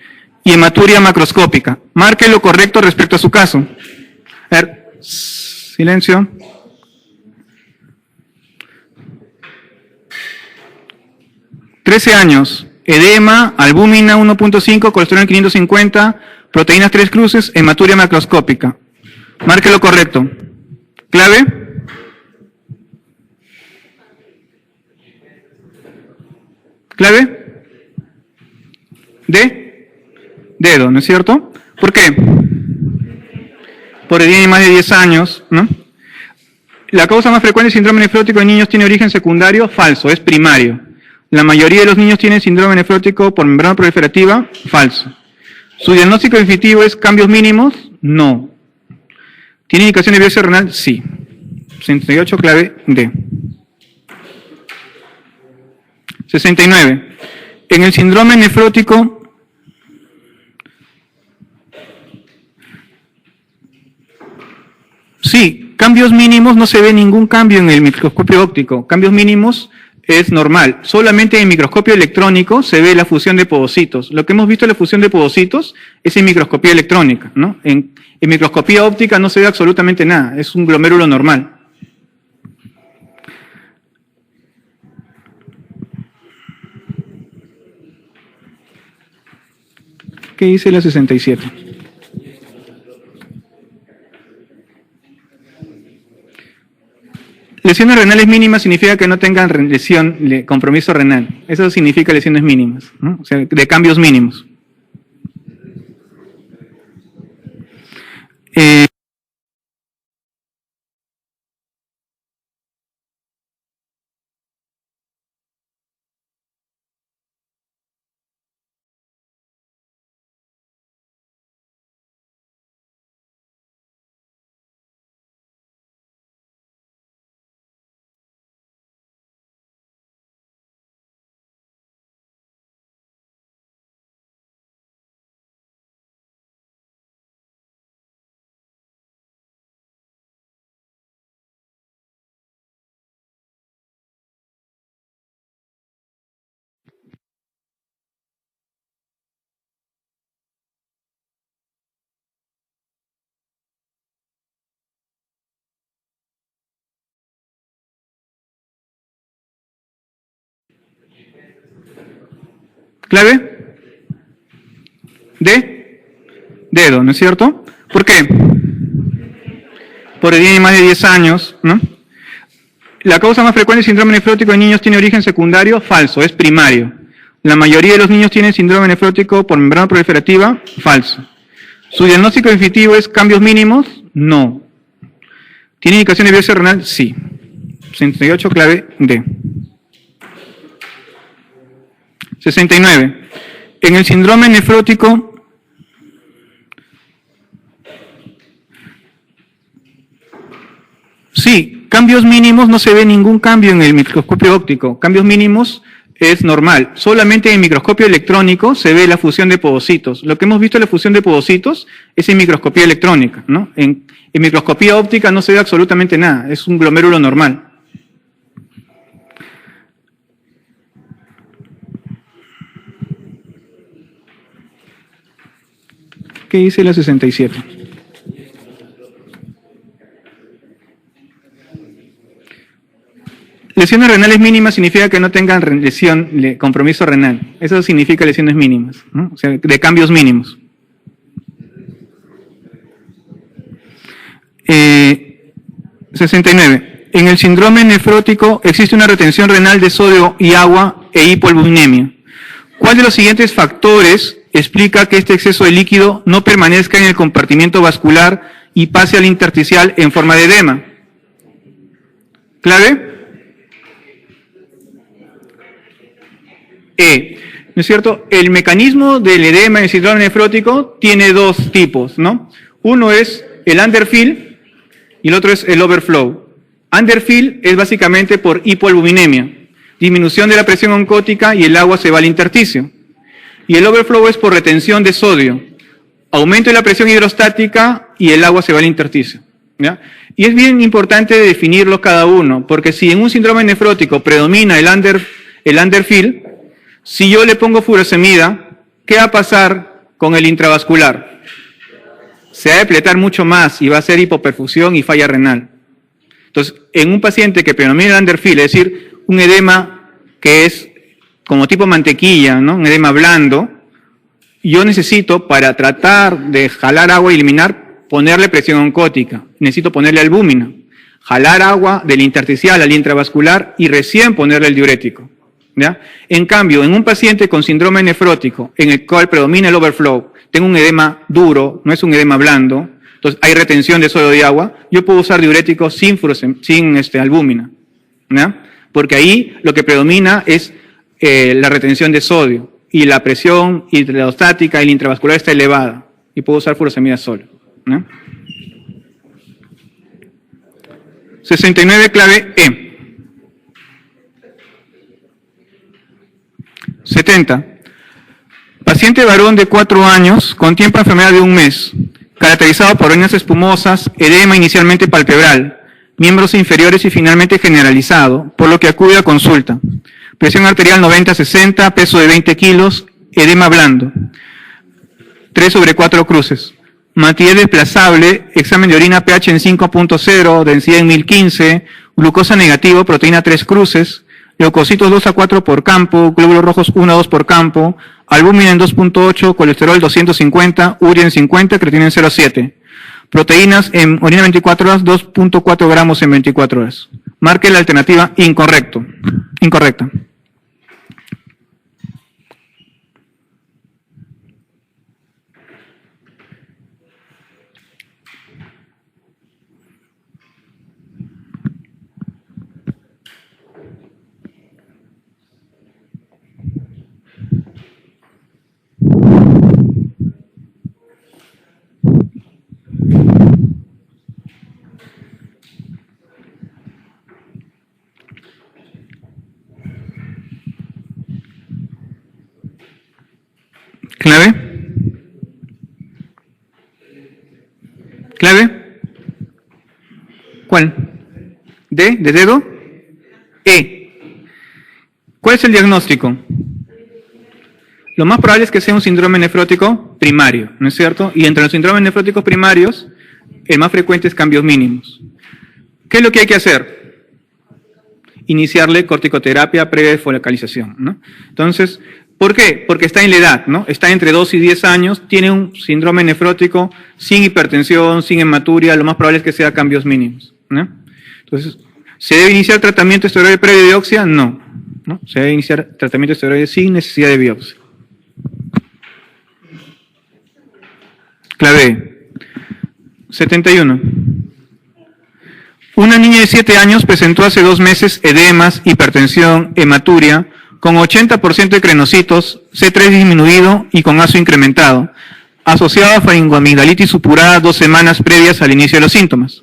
y hematuria macroscópica. Marque lo correcto respecto a su caso. A ver, silencio. ...13 años, edema, albúmina 1.5, colesterol en 550, proteínas 3 cruces, hematuria macroscópica. Marque lo correcto. ¿Clave? ¿Clave? Dedo, ¿no es cierto? ¿Por qué? Porque tiene más de 10 años, ¿no? La causa más frecuente de síndrome nefrótico en niños tiene origen secundario, falso, es primario. La mayoría de los niños tienen síndrome nefrótico por membrana proliferativa, falso. ¿Su diagnóstico definitivo es cambios mínimos? No. ¿Tiene indicación de biopsia renal? Sí. 68, clave D. 69. En el síndrome nefrótico, sí, cambios mínimos, no se ve ningún cambio en el microscopio óptico. Cambios mínimos es normal. Solamente en el microscopio electrónico se ve la fusión de podocitos. Lo que hemos visto en la fusión de podocitos es en microscopía electrónica, ¿no? En microscopía óptica no se ve absolutamente nada, es un glomérulo normal. ¿Qué dice la 67? Lesiones renales mínimas significa que no tengan compromiso renal. Eso significa lesiones mínimas, ¿no? O sea, de cambios mínimos. ¿Clave? Dedo, ¿no es cierto? ¿Por qué? Porque tiene más de 10 años, ¿no? La causa más frecuente del síndrome nefrótico en niños tiene origen secundario, falso, es primario. La mayoría de los niños tienen síndrome nefrótico por membrana proliferativa, falso. ¿Su diagnóstico definitivo es cambios mínimos? No. ¿Tiene indicación de biopsia renal? Sí. 68, clave D. 69. En el síndrome nefrótico, sí, cambios mínimos, no se ve ningún cambio en el microscopio óptico. Cambios mínimos es normal. Solamente en el microscopio electrónico se ve la fusión de podocitos. Lo que hemos visto en la fusión de podocitos es en microscopía electrónica, ¿no? En microscopía óptica no se ve absolutamente nada, es un glomérulo normal. ¿Qué dice la 67? Lesiones renales mínimas significa que no tengan compromiso renal. Eso significa lesiones mínimas, ¿no? O sea, de cambios mínimos. 69. En el síndrome nefrótico existe una retención renal de sodio y agua e hipoalbuminemia. ¿Cuál de los siguientes factores explica que este exceso de líquido no permanezca en el compartimiento vascular y pase al intersticial en forma de edema? ¿Clave? ¿No es cierto? El mecanismo del edema en el síndrome nefrótico tiene dos tipos, ¿no? Uno es el underfill y el otro es el overflow. Underfill es básicamente por hipoalbuminemia, disminución de la presión oncótica y el agua se va al intersticio. Y el overflow es por retención de sodio, aumento de la presión hidrostática y el agua se va al intersticio, ¿ya? Y es bien importante definirlos cada uno, porque si en un síndrome nefrótico predomina el underfill, si yo le pongo furosemida, ¿qué va a pasar con el intravascular? Se va a depletar mucho más y va a ser hipoperfusión y falla renal. Entonces, en un paciente que predomina el underfill, es decir, un edema que es como tipo mantequilla, ¿no? Un edema blando, yo necesito, para tratar de jalar agua y eliminar, ponerle presión oncótica. Necesito ponerle albúmina, jalar agua del intersticial al intravascular y recién ponerle el diurético, ¿ya? En cambio, en un paciente con síndrome nefrótico, en el cual predomina el overflow, tengo un edema duro, no es un edema blando, entonces hay retención de sodio y agua, yo puedo usar diuréticos sin albúmina, ¿ya? Porque ahí lo que predomina es la retención de sodio y la presión hidrostática y la intravascular está elevada y puedo usar furosemida solo, ¿no? 69, clave E. 70. Paciente varón de 4 años con tiempo de enfermedad de 1 mes, caracterizado por venas espumosas, edema inicialmente palpebral, miembros inferiores y finalmente generalizado, por lo que acude a consulta. Presión arterial 90-60, peso de 20 kilos, edema blando. 3/4 cruces. Matidez desplazable, examen de orina pH en 5.0, densidad en 1015, glucosa negativo, proteína 3 cruces, leucocitos 2-4 por campo, glóbulos rojos 1-2 por campo, albúmina en 2.8, colesterol 250, urea en 50, creatinina en 0.7. Proteínas en orina 24 horas, 2.4 gramos en 24 horas. Marque la alternativa incorrecta. ¿Clave? ¿Clave? ¿Cuál? ¿D? ¿De dedo? E. ¿Cuál es el diagnóstico? Lo más probable es que sea un síndrome nefrótico primario, ¿no es cierto? Y entre los síndromes nefróticos primarios, el más frecuente es cambios mínimos. ¿Qué es lo que hay que hacer? Iniciarle corticoterapia previa de focalización, ¿no? Entonces, ¿Por qué? Porque está en la edad, ¿no? Está entre 2 y 10 años, tiene un síndrome nefrótico sin hipertensión, sin hematuria, lo más probable es que sea cambios mínimos, ¿no? Entonces, ¿se debe iniciar tratamiento esteroide previo de biopsia? No, ¿no? Se debe iniciar tratamiento esteroide sin necesidad de biopsia. Clave E. 71. Una niña de 7 años presentó hace 2 meses edemas, hipertensión, hematuria, con 80% de crenocitos, C3 disminuido y con ASO incrementado, asociado a faringoamigdalitis supurada 2 semanas previas al inicio de los síntomas.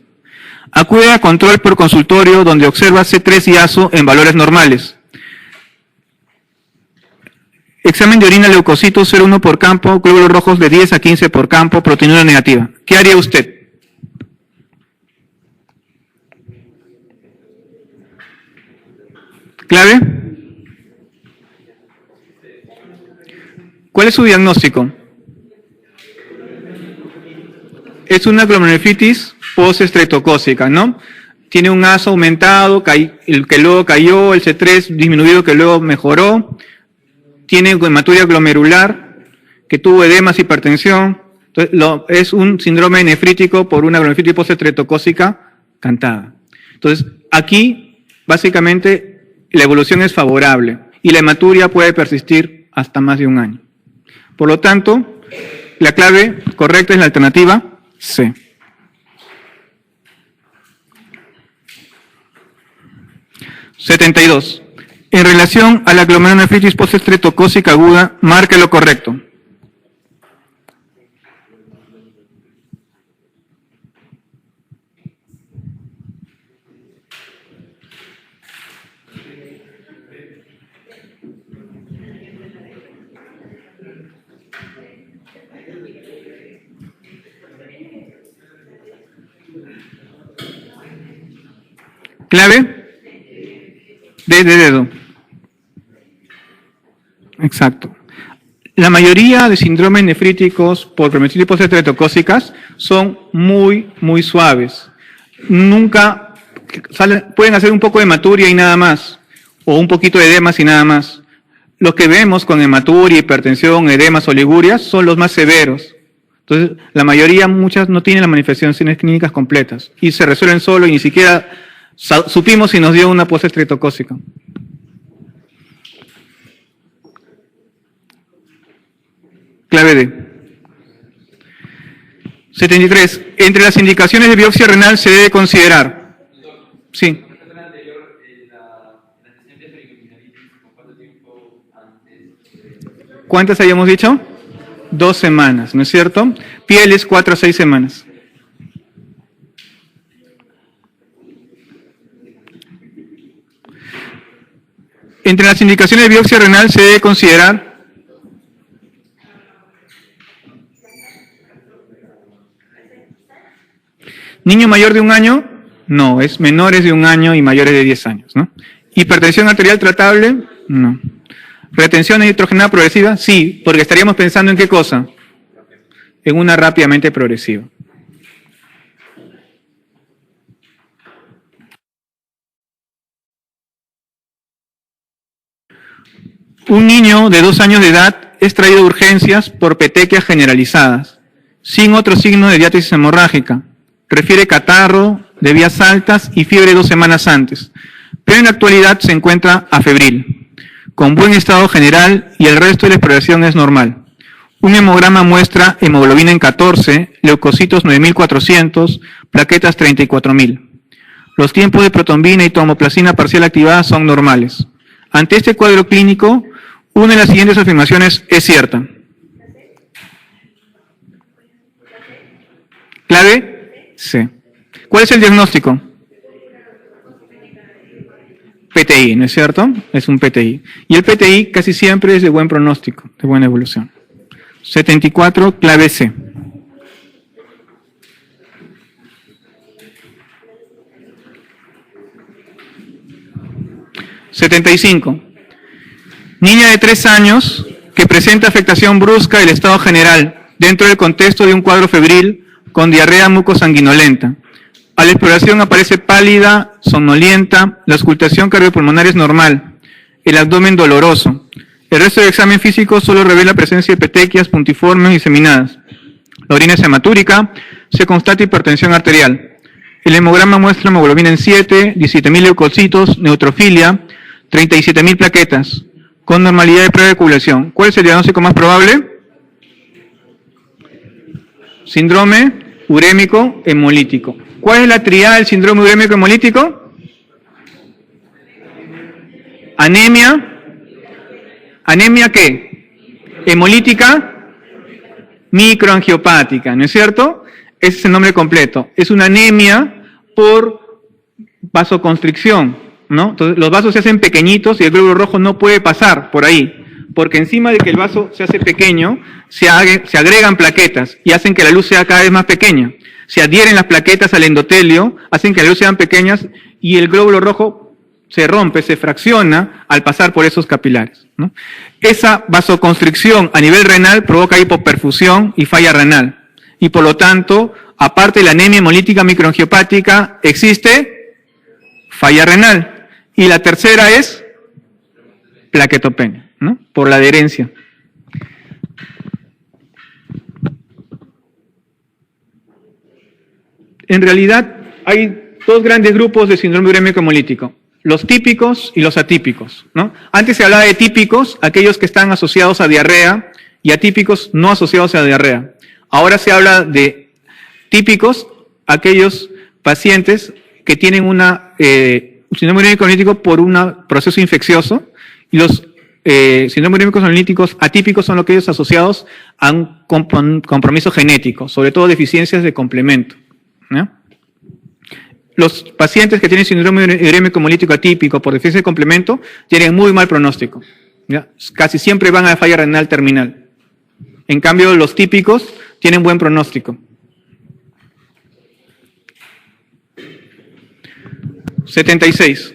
Acude a control por consultorio donde observa C3 y ASO en valores normales. Examen de orina leucocitos 0,1 por campo, glóbulos rojos de 10 a 15 por campo, proteinúria negativa. ¿Qué haría usted? ¿Clave? ¿Cuál es su diagnóstico? Es una glomerulonefritis postestreptocócica, ¿no? Tiene un ASO aumentado, el que luego cayó, el C3 disminuido que luego mejoró, tiene hematuria glomerular, que tuvo edemas, hipertensión. Entonces, es un síndrome nefrítico por una glomerulonefritis postestreptocócica cantada. Entonces, aquí, básicamente, la evolución es favorable y la hematuria puede persistir hasta más de 1 año. Por lo tanto, la clave correcta es la alternativa C. (72) En relación a la glomerulonefritis postestreptocócica aguda, marque lo correcto. ¿Clave? D de dedo. Exacto. La mayoría de síndromes nefríticos por glomerulonefritis postestreptocócicas son muy suaves. Nunca pueden hacer un poco de hematuria y nada más, o un poquito de edemas y nada más. Lo que vemos con hematuria, hipertensión, edemas, oligurias son los más severos. Entonces, la mayoría, muchas no tienen las manifestaciones clínicas completas y se resuelven solo y ni siquiera supimos si nos dio una postestreptocócica. Clave D. 73. Entre las indicaciones de biopsia renal se debe considerar. Sí. ¿Cuántas habíamos dicho? 2 semanas, ¿no es cierto? Pieles 4 a 6 semanas. Entre las indicaciones de biopsia renal se debe considerar niño mayor de 1 año, no, es menores de 1 año y mayores de 10 años, ¿no? Hipertensión arterial tratable, no. Retención nitrogenada progresiva, sí, porque estaríamos pensando en qué cosa, en una rápidamente progresiva. Un niño de 2 años de edad es traído de urgencias por petequias generalizadas, sin otro signo de diátesis hemorrágica. Refiere catarro de vías altas y fiebre 2 semanas antes, pero en la actualidad se encuentra afebril, con buen estado general y el resto de la exploración es normal. Un hemograma muestra hemoglobina en 14, leucocitos 9.400, plaquetas 34.000. Los tiempos de protombina y tomoplasina parcial activada son normales. Ante este cuadro clínico, una de las siguientes afirmaciones es cierta. Clave C. ¿Cuál es el diagnóstico? PTI, ¿no es cierto? Es un PTI. Y el PTI casi siempre es de buen pronóstico, de buena evolución. 74, clave C. (75) Niña de 3 años que presenta afectación brusca del estado general dentro del contexto de un cuadro febril con diarrea mucosanguinolenta. A la exploración aparece pálida, somnolienta, la auscultación cardiopulmonar es normal, el abdomen doloroso, El resto del examen físico solo revela presencia de petequias puntiformes y diseminadas. La orina es hematúrica, se constata hipertensión arterial. El hemograma muestra hemoglobina en 7, 17.000 leucocitos, neutrofilia, 37.000 plaquetas, con normalidad de prueba de coagulación. ¿Cuál es el diagnóstico más probable? Síndrome urémico hemolítico. ¿Cuál es la triada del síndrome urémico hemolítico? Anemia. ¿Anemia qué? Hemolítica microangiopática, ¿no es cierto? Ese es el nombre completo. Es una anemia por vasoconstricción, ¿no? Entonces, los vasos se hacen pequeñitos y el glóbulo rojo no puede pasar por ahí, porque encima de que el vaso se hace pequeño, se agregan plaquetas y hacen que la luz sea cada vez más pequeña. Se adhieren las plaquetas al endotelio, hacen que las luces sean pequeñas y el glóbulo rojo se rompe, se fracciona al pasar por esos capilares, ¿no? Esa vasoconstricción a nivel renal provoca hipoperfusión y falla renal. Y por lo tanto, aparte de la anemia hemolítica microangiopática, existe falla renal. Y la tercera es plaquetopenia, ¿no? Por la adherencia. En realidad, hay dos grandes grupos de síndrome urémico hemolítico. Los típicos y los atípicos, ¿no? Antes se hablaba de típicos, aquellos que están asociados a diarrea, y atípicos no asociados a diarrea. Ahora se habla de típicos, aquellos pacientes que tienen un síndrome urémico hemolítico por un proceso infeccioso, y los síndrome urémicos hemolíticos atípicos son aquellos asociados a un compromiso genético, sobre todo deficiencias de complemento, ¿no? Los pacientes que tienen síndrome urémico hemolítico atípico por deficiencia de complemento tienen muy mal pronóstico, ¿ya? Casi siempre van a la falla renal terminal. En cambio, los típicos tienen buen pronóstico. 76.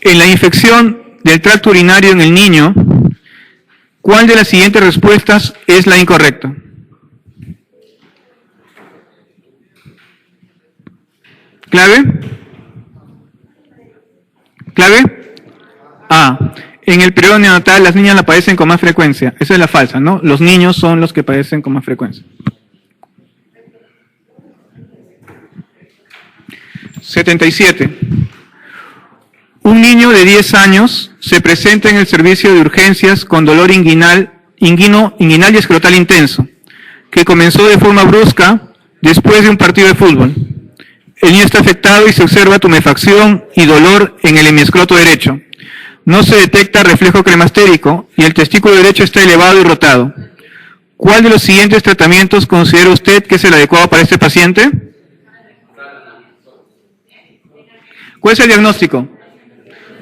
En la infección del tracto urinario en el niño, ¿cuál de las siguientes respuestas es la incorrecta? ¿Clave? ¿Clave? A. En el periodo neonatal las niñas la padecen con más frecuencia. Esa es la falsa, ¿no? Los niños son los que padecen con más frecuencia. 77. Un niño de 10 años se presenta en el servicio de urgencias con dolor inguinal y escrotal intenso, que comenzó de forma brusca después de un partido de fútbol. El niño está afectado y se observa tumefacción y dolor en el hemiescroto derecho. No se detecta reflejo cremastérico y el testículo derecho está elevado y rotado. ¿Cuál de los siguientes tratamientos considera usted que es el adecuado para este paciente? ¿Cuál es el diagnóstico?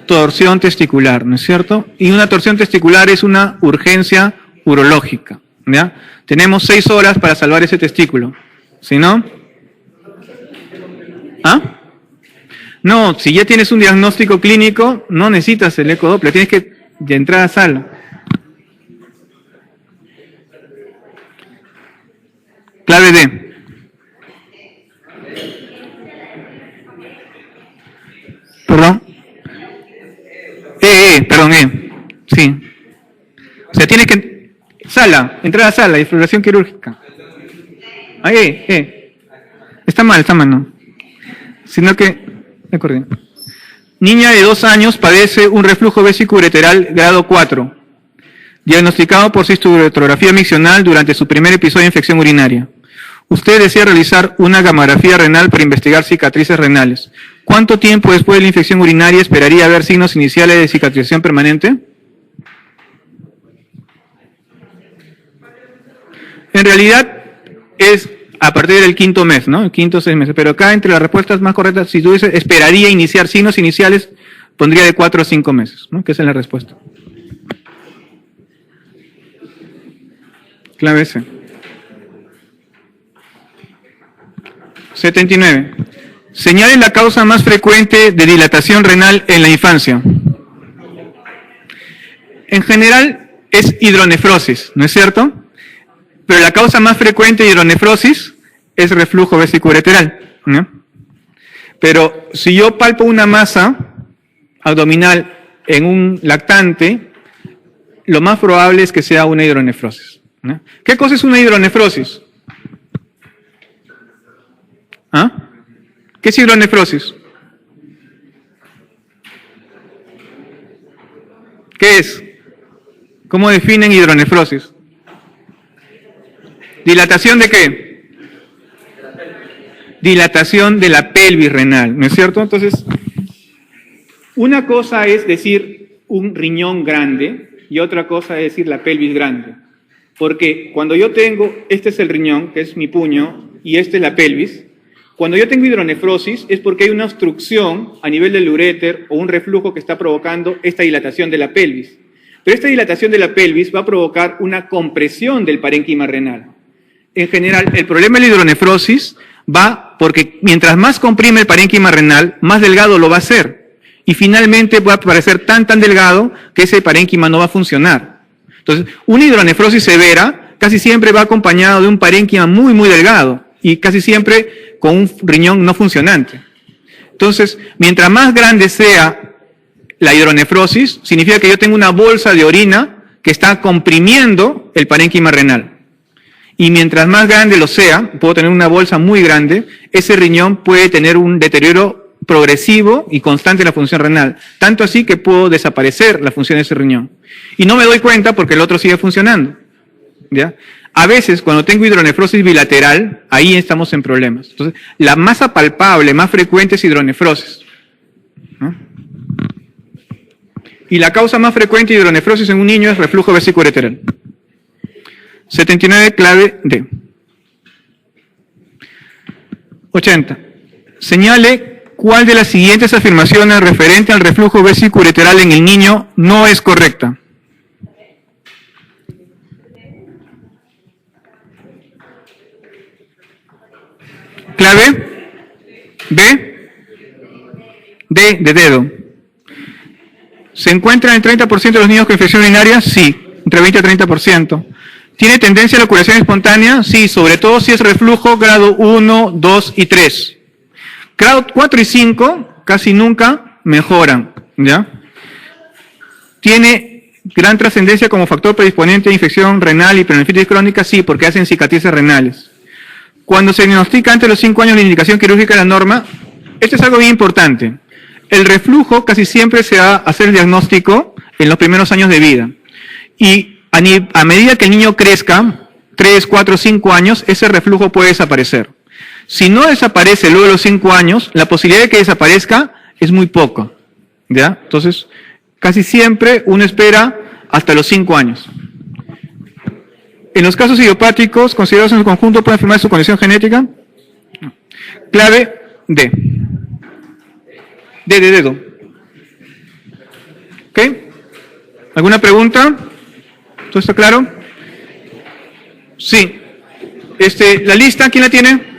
Torsión testicular, ¿no es cierto? Y una torsión testicular es una urgencia urológica, ¿ya? Tenemos 6 horas para salvar ese testículo. ¿Sí, no? ¿Ah? No, si ya tienes un diagnóstico clínico, no necesitas el ecodoppler, tienes que entrar a sala. Clave D. Perdón. Perdón, sí. O sea, tienes que... Sala, entrar a sala, exploración quirúrgica. Ahí, Está mal, no. Sino que... Me acordé. Niña de 2 años padece un reflujo vesicoureteral grado 4, diagnosticado por cistourografía miccional durante su primer episodio de infección urinaria. Usted desea realizar una gamografía renal para investigar cicatrices renales. ¿Cuánto tiempo después de la infección urinaria esperaría ver signos iniciales de cicatrización permanente? En realidad es a partir del 5º mes, ¿no? El 5º 6 meses. Pero acá entre las respuestas más correctas, si tú dices esperaría iniciar signos iniciales, pondría de 4 a 5 meses, ¿no? Que esa es la respuesta. Clave C. 79. Señale la causa más frecuente de dilatación renal en la infancia. En general es hidronefrosis, ¿no es cierto? Pero la causa más frecuente de hidronefrosis es reflujo vesicoureteral, ¿no? Pero si yo palpo una masa abdominal en un lactante, lo más probable es que sea una hidronefrosis, ¿no? ¿Qué cosa es una hidronefrosis? ¿Ah? ¿Qué es hidronefrosis? ¿Qué es? ¿Cómo definen hidronefrosis? ¿Dilatación de qué? Dilatación de la pelvis renal, ¿no es cierto? Entonces, una cosa es decir un riñón grande y otra cosa es decir la pelvis grande. Porque cuando yo tengo, este es el riñón, que es mi puño, y este es la pelvis, cuando yo tengo hidronefrosis es porque hay una obstrucción a nivel del uréter o un reflujo que está provocando esta dilatación de la pelvis. Pero esta dilatación de la pelvis va a provocar una compresión del parénquima renal. En general, el problema de la hidronefrosis va porque mientras más comprime el parénquima renal, más delgado lo va a hacer. Y finalmente va a parecer tan delgado que ese parénquima no va a funcionar. Entonces, una hidronefrosis severa casi siempre va acompañado de un parénquima muy delgado y casi siempre con un riñón no funcionante. Entonces, mientras más grande sea la hidronefrosis, significa que yo tengo una bolsa de orina que está comprimiendo el parénquima renal. Y mientras más grande lo sea, puedo tener una bolsa muy grande, ese riñón puede tener un deterioro progresivo y constante en la función renal. Tanto así que puedo desaparecer la función de ese riñón. Y no me doy cuenta porque el otro sigue funcionando, ¿ya? A veces, cuando tengo hidronefrosis bilateral, ahí estamos en problemas. Entonces, la masa palpable más frecuente es hidronefrosis, ¿no? Y la causa más frecuente de hidronefrosis en un niño es reflujo vesículo-ureteral. 79, clave D. 80. Señale cuál de las siguientes afirmaciones referente al reflujo vesículo-ureteral en el niño no es correcta. Clave B. D de dedo. ¿Se encuentra en el 30% de los niños con infección urinaria? Sí, entre 20 y 30%. ¿Tiene tendencia a la curación espontánea? Sí, sobre todo si es reflujo grado 1, 2 y 3. Grado 4 y 5 casi nunca mejoran, ¿ya? ¿Tiene gran trascendencia como factor predisponente a infección renal y peritonitis crónica? Sí, porque hacen cicatrices renales. Cuando se diagnostica antes de los 5 años la indicación quirúrgica de la norma, esto es algo bien importante. El reflujo casi siempre se va a hacer el diagnóstico en los primeros años de vida. Y a medida que el niño crezca, 3, 4, 5 años, ese reflujo puede desaparecer. Si no desaparece luego de los 5 años, la posibilidad de que desaparezca es muy poca, ¿ya? Entonces, casi siempre uno espera hasta los 5 años. En los casos idiopáticos, considerados en su conjunto, ¿pueden afirmar su condición genética? Clave D. D de dedo. ¿Ok? ¿Alguna pregunta? ¿Todo está claro? Sí. La lista, ¿quién la tiene?